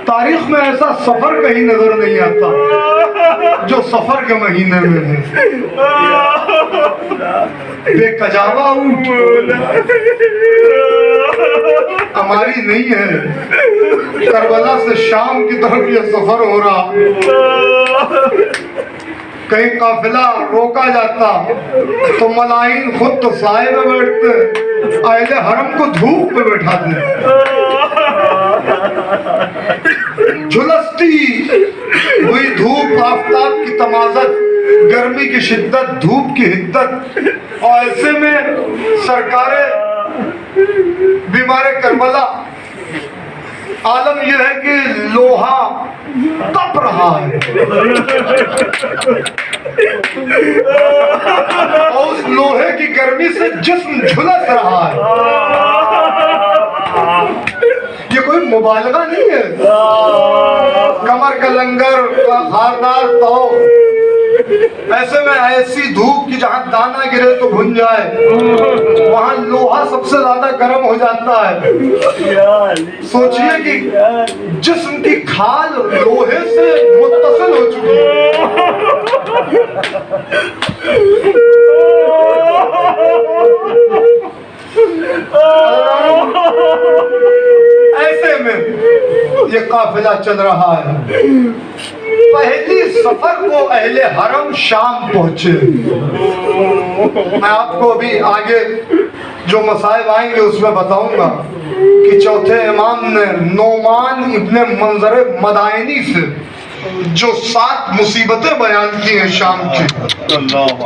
تاریخ میں ایسا سفر کہیں نظر نہیں آتا جو سفر کے مہینے میں ہے۔ بے کجاوا اونٹ ہماری نہیں ہے، کربلا سے شام کی طرف یہ سفر ہو رہا، کہیں قافلہ روکا جاتا تو ملائن خود تو سائے میں بیٹھتے، اہل حرم کو دھوپ میں بیٹھاتے، جھلستی ہوئی دھوپ، آفتاب کی تمازت، گرمی کی شدت، دھوپ کی حدت، اور ایسے میں سرکار بیمار کربلا، عالم یہ ہے کہ لوہا تپ رہا ہے اور اس لوہے کی گرمی سے جسم جھلس رہا ہے۔ یہ کوئی مبالغہ نہیں ہے، کمر کا لنگر، خاردار تو ایسے میں ایسی دھوپ کی جہاں دانا گرے تو بھن جائے، وہاں لوہا سب سے زیادہ گرم ہو جاتا ہے۔ سوچئے کہ جسم کی کھال لوہے سے متصل ہو چکی ہے۔ ایسے میں یہ قافلہ چل رہا ہے، پہلی سفر کو اہل حرم شام پہنچے۔ میں آپ کو ابھی آگے جو مصائب آئیں گے اس میں بتاؤں گا کہ چوتھے امام نے نعمان ابن منظر مدائنی سے جو 7 مصیبتیں بیان کی ہیں شام کی،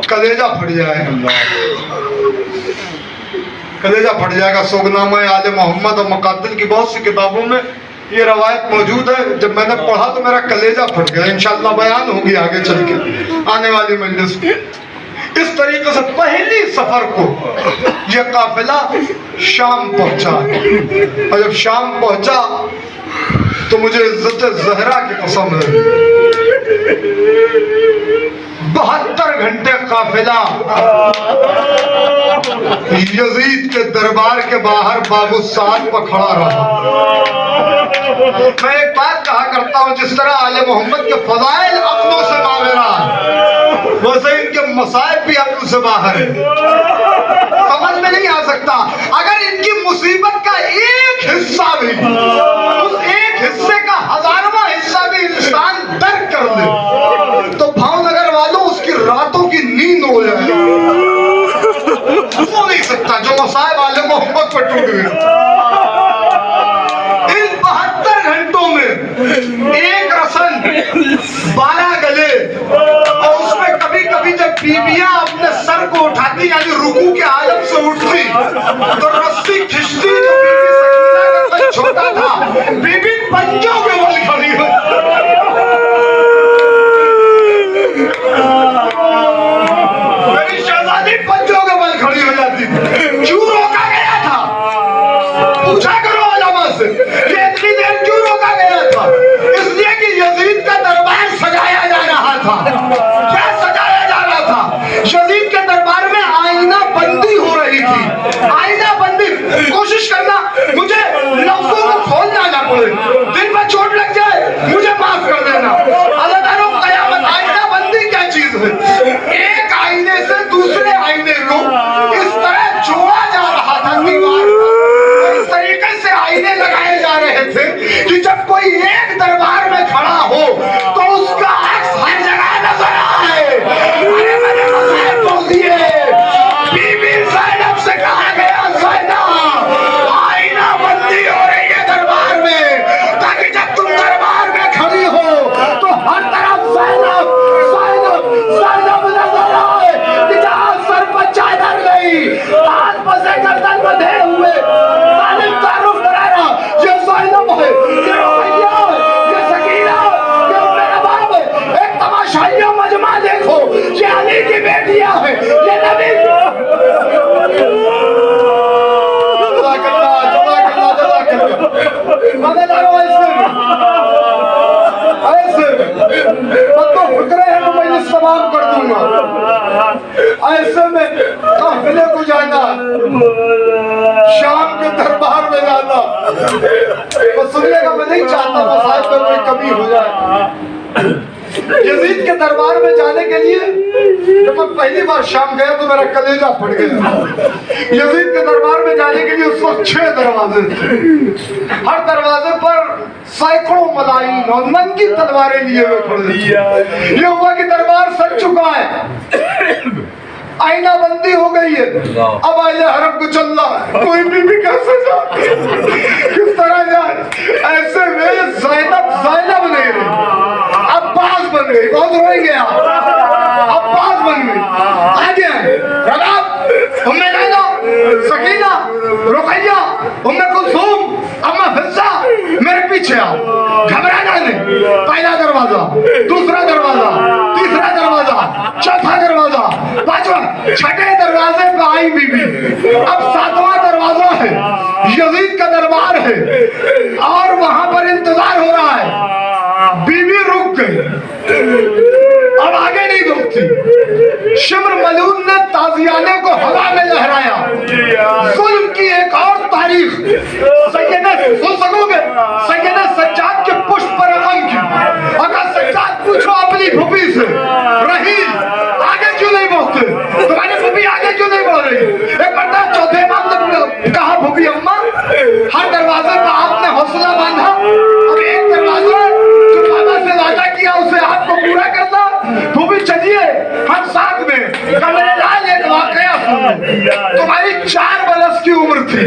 کلیجہ پھٹ جائے گا، کلیجہ پھٹ جائے گا۔ سوگنامہ آل محمد اور مقاتل کی بہت سی کتابوں میں یہ روایت موجود ہے، جب میں نے پڑھا تو میرا کلیجہ پھٹ گیا۔ انشاءاللہ بیان ہوگی آگے چل کے آنے والی مجلس میں۔ اس طریقے سے پہلی سفر کو یہ قافلہ शाम पहुंचा, और जब शाम पहुंचा तो मुझे इज्जत ज़हरा की कसम है 72 घंटे काफिला यजीद के दरबार के बाहर बाबू साद पर खड़ा रहा। मैं एक बात कहा करता हूँ, जिस तरह आले मोहम्मद के फजाइल अक्लों से मावेरा है, वैसे इनके मसाइब भी अक्ल से बाहर है। समझ में नहीं आ सकता, अगर इनकी मुसीबत का एक हिस्सा भी, उस एक हिस्से का 1000वां हिस्सा भी इंसान दर्द कर ले तो भावनगर वालों उसकी रातों की नींद हो जाए। हो नहीं सकता जो मसाइब आले मोहम्मद पर टूट गए। इन 72 घंटों में एक रसन 12 गले, और उसमें कभी कभी जब बीबियां अपने सर को उठाती यानी रुकू के आलम से उठती तो रस्सी खिंचती, जो बीबी सकीना का कोई छोटा था बीबी पंजों के बल खड़ी हो। मेरी शहजादी पंजों के बल खड़ी हो जाती। क्यों रोका गया था? पूछा करो उलमा से कि इतनी देर क्यों रोका गया था? इसलिए कि यजीद का दरबार सजाया जा रहा था। क्या सजाया जा रहा था? यजीद के दरबार में आईना बंदी हो रही थी। आईना बंदी, कोशिश करना मुझे लफ्जों को खोलना ना पड़े, दिल में चोट लग जाए मुझे माफ कर देना। अल्लाह ताला क़यामत, आईना बंदी क्या चीज है? एक आईने से दूसरे आईने को इस तरह जोड़ा जा रहा था दीवार पर, इस तरीके से आईने लगाए जा रहे थे कि जब कोई एक दरबार में खड़ा हो तो उसका अक्स हर जगह नजर आए। अरे मैंने मसाइब बोल दिए। बीबी ज़ैनब से कहा गया, ज़ैनब आईना बंदी हो रही है दरबार में, ताकि जब तुम दरबार में खड़ी हो तो हर तरफ ज़ैनब ज़ैनब ज़ैनब नजर आए। कि जहाँ सर पर चादर गई, हाथ पसे गर्दन बंधे हुए तालिब तारुफ करा रहा, ये ज़ैनब है, ये रुक़ैया है, ये सकीना है, ये उम्मे रबाब है। एक तमाशाइया मजमा देखो, ये अली की बेटियां हैं, ये नबी। मदद करो ऐसे तो फिक्रे है, मैं इस तमाम कर दूंगा। ऐसे में काफिले को जाना, शाम के दरबार में जाना, तो सुनिएगा, मैं नहीं चाहता मसाइब में कोई कमी हो जाए। यजीद के दरबार में जाने के लिए जब मैं पहली बार शाम गया तो मेरा कलेजा फट गया। यजीद के दरबार में जाने के लिए उस वक्त 6 दरवाजे थे। हर दरवाजे पर सैकड़ों मलाइन और नंगी तलवारें लिए हुए खड़े थे। ये हुआ कि दरबार सज चुका है, आईना बंदी हो गई है, अब आइले हरम को चलना है। कोई बीबी कैसे जाए, किस तरह जाए? ऐसे में ज़ैनब ज़ैनब नहीं रही, अब्बास बन गई। बहुत रोई गया, अब्बास बन गई। आगे रबाब, उम्मे लैला, सकीना, रुक़ैया, उम्मे कुलसूम, अम्मा हिफ्सा, मेरे पीछे आओ। घबराना नहीं। पहला दरवाजा, दूसरा दरवाजा, तीसरा दरवाजा, चौथा दरवाजा, पांचवा, छठे दरवाजे पे आई बीबी। अब 7वां दरवाजा है, यजीद का दरबार है और वहां पर इंतजार हो रहा है। बीबी रुक गई, अब आगे नहीं रुकती। शिमर मलून ने ताजियाने को हवा में लहराया। जुल्म की एक और तारीख सैयदा, सुन सकोगे, सैयदा सज्जाद के पुष्प पर अमन की। अगर सज्जाद पूछो अपनी फूफी से, रहील आगे क्यों नहीं बोलते, तुम्हारी फूफी आगे क्यों नहीं बोल रही? एक मरतबा चौथे इमाम ने कहा, फूफी अम्मा, हर दरवाजे पर आपने हौसला बांधा, अब एक दरवाजा जो बाबा से वादा किया उसे आपको पूरा करना। फूफी चलिए हम साथ में। कमरे लाल एक वाकया सुनो। तुम्हारी 4 बरस की उम्र थी,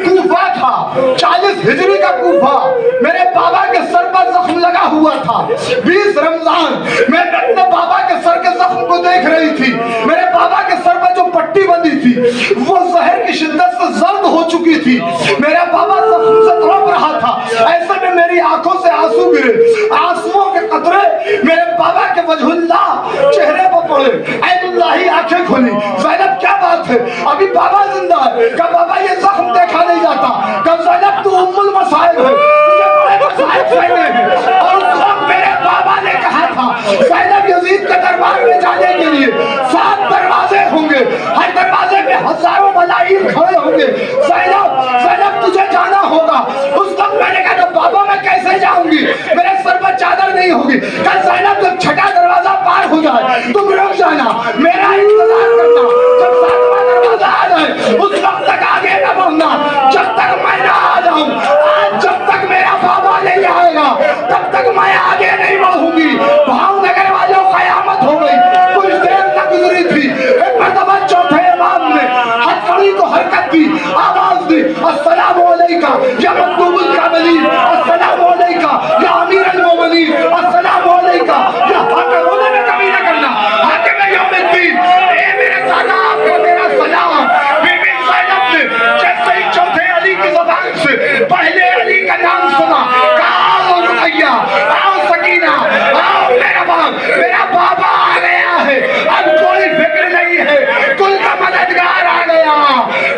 कूफा था, 40 हिजरी का कूफा। मेरे बाबा के सर पर जख्म लगा हुआ था। 20 रमजान मैं अपने बाबा के सर के जख्म को देख रही थी। मेरे बाबा के सर पर जो पट्टी बंधी थी वो जहर की शिद्दत से जर्द हो चुकी थी। मेरा बाबा जख्म से तड़प रहा था। ऐसे में मेरी आंखों से आंसू गिरे, आंसुओं के कतरे मेरे बाबा के वजहुल्लाह चेहरे पर पड़े। ऐनुल्लाही आंखें खोली। ज़ैनब क्या बात बात है, अभी बाबा जिंदा है। कहा बाबा ये जख्म देखा नहीं जाता। कहा ज़ैनब तू उम्मुल मसाइब है, तुझे बड़े मसाइब सहने हैं। और उस वक्त मेरे बाबा ने कहा था ज़ैनब यजीद के दरबार में जाने के लिए 7 दरवाजे होंगे, हर दरवाजे पे हजारों मलाइक खड़े होंगे। ज़ैनब तुझे जाना होगा। उस वक्त मैंने कहा बाबा मैं कैसे जाऊंगी, मेरे सर पर चादर नहीं होगी। कहा ज़ैनब जब 6ठा दरवाजा पार हो जाए तुम रुक जाना, मेरा इंतजार करना। जब 7वां दरवाजा आ जाए उस वक्त तक आगे न बढ़ना जब तक मैं ना आ जाऊं। आज जब तक मेरा बाबा नहीं आएगा तब तक मैं आगे नहीं बढ़ूंगी। भावनगर वालों कयामत हो गई। कुछ देर तक गुजरी थी, एक मर्तबा चौथे इमाम ने हथकड़ी को हरकत की, आवाज दी अस्सलामु अलैका या मकतूबुल कामिलीन, अस्सलामु अलैका या अमीरुल मोमिनीन, अस्सलामु अलैका या हाकिम। उन्होंने कभी न करना हाकिम यौमुद्दीन, ए मेरे साला आपको मेरा सलाम। बीबी ज़ैनब ने जैसे ही चौथे अली की ज़बान से पहले अली का नाम सुना, कहा आओ रुकैया, आओ सकीना, आओ मेरा बाबा आ गया है। अब कोई फिक्र नहीं है, कुल का मददगार आ गया।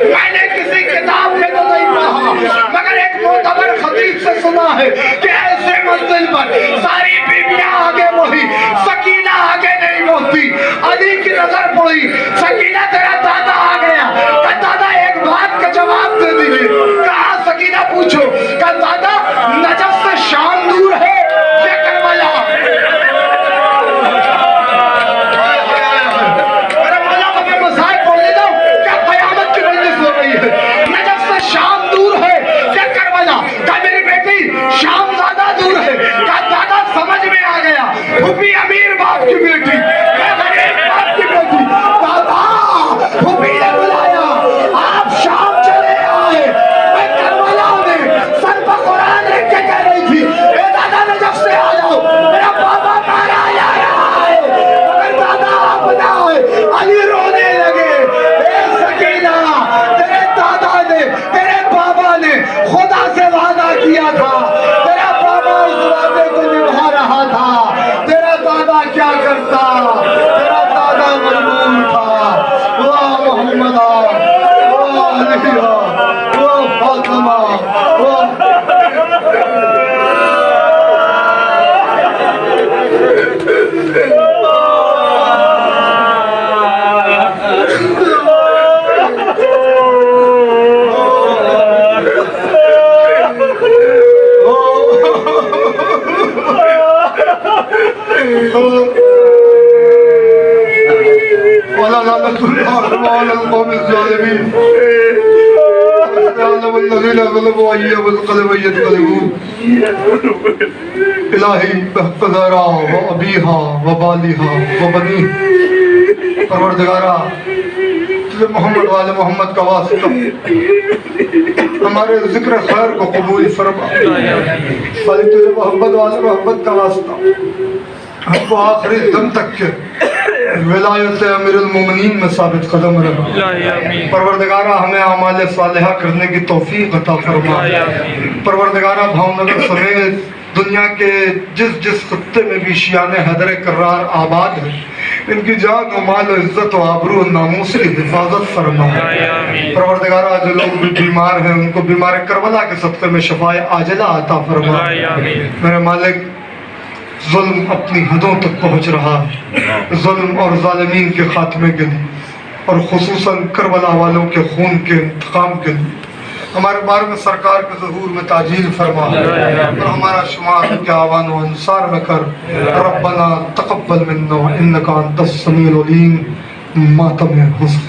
मैंने किसी किताब में तो नहीं पढ़ा, मगर एक मोतबर खतीब से सुना है कि ऐसे मंजिल पर सारी बीबियां आगे बढ़ी, सकीना आगे नहीं बढ़ती। अली की नजर पड़ी, सकीना तेरा दादा आ गया। कहा दादा एक बात का जवाब दे दीजिए। कहा सकीना पूछो। कहा दादा नजफ से शाम दूर है या करबला? शाम दूर है क्या करबला? कहा मेरी बेटी शाम ज्यादा दूर है। कहा दादा समझ में आ गया, फूफी अमीर बाप की बेटी, मैं गरीब बाप की बेटी। दादा फूफी ने बुलाया, आप शाम चले आए, मैं करबला में सर पर कुरान रख के कह रही थी ए दादा नजफ से आ जाओ, मेरा बाबा मारा जा रहा है। मगर दादा आप ना आए। अली रोने लगे, ए सकीना तेरे दादा ने तेरे बाबा ने खुदा से वादा किया था, तेरा बाबा उस वादे को निभा रहा था। तेरा दादा क्या करता, तेरा दादा मजबूर था। वाह मोहम्मदा, वाह अलिया, वाह फातिमा, ولا لعنة الله على القوم الظالمين يعلم الذين غلبوا أيام القلب ينقلبون إلهي بحق ذرا وأبيها وبالها وبنيه پروردگارا تجھے محمد والے محمد کا واسطہ ہمارے ذکر خیر کو قبول فرما، خالی تجھے محمد والے محمد کا واسطہ ہم کو آخری دم تک کے ولایت امیر المومنین میں ثابت قدم رہا۔ پروردگارہ ہمیں اعمال صالحہ کرنے کی توفیق عطا فرما۔ پروردگارہ بھاونگر سمیت دنیا کے جس خطے میں بھی شیعان حیدر کرار آباد ہیں، ان کی جان و مال و عزت و آبرو و ناموس کی حفاظت فرما۔ پروردگارہ جو لوگ بھی بیمار ہیں ان کو بیمار کربلا کے صدقے میں شفائے عاجلہ عطا فرما۔ میرے مالک ظلم اپنی حدوں تک پہنچ رہا ہے، ظلم اور ظالمین کے خاتمے کے لیے اور خصوصاً کربلا والوں کے خون کے انتقام کے لیے ہمارے بارے میں سرکار کے ظہور میں تعجیل فرما اور ہمارا شمار کے آوان و انصار میں کر۔ ربنا تقبل منا انکا انت السمیع العلیم، ماتم حسن۔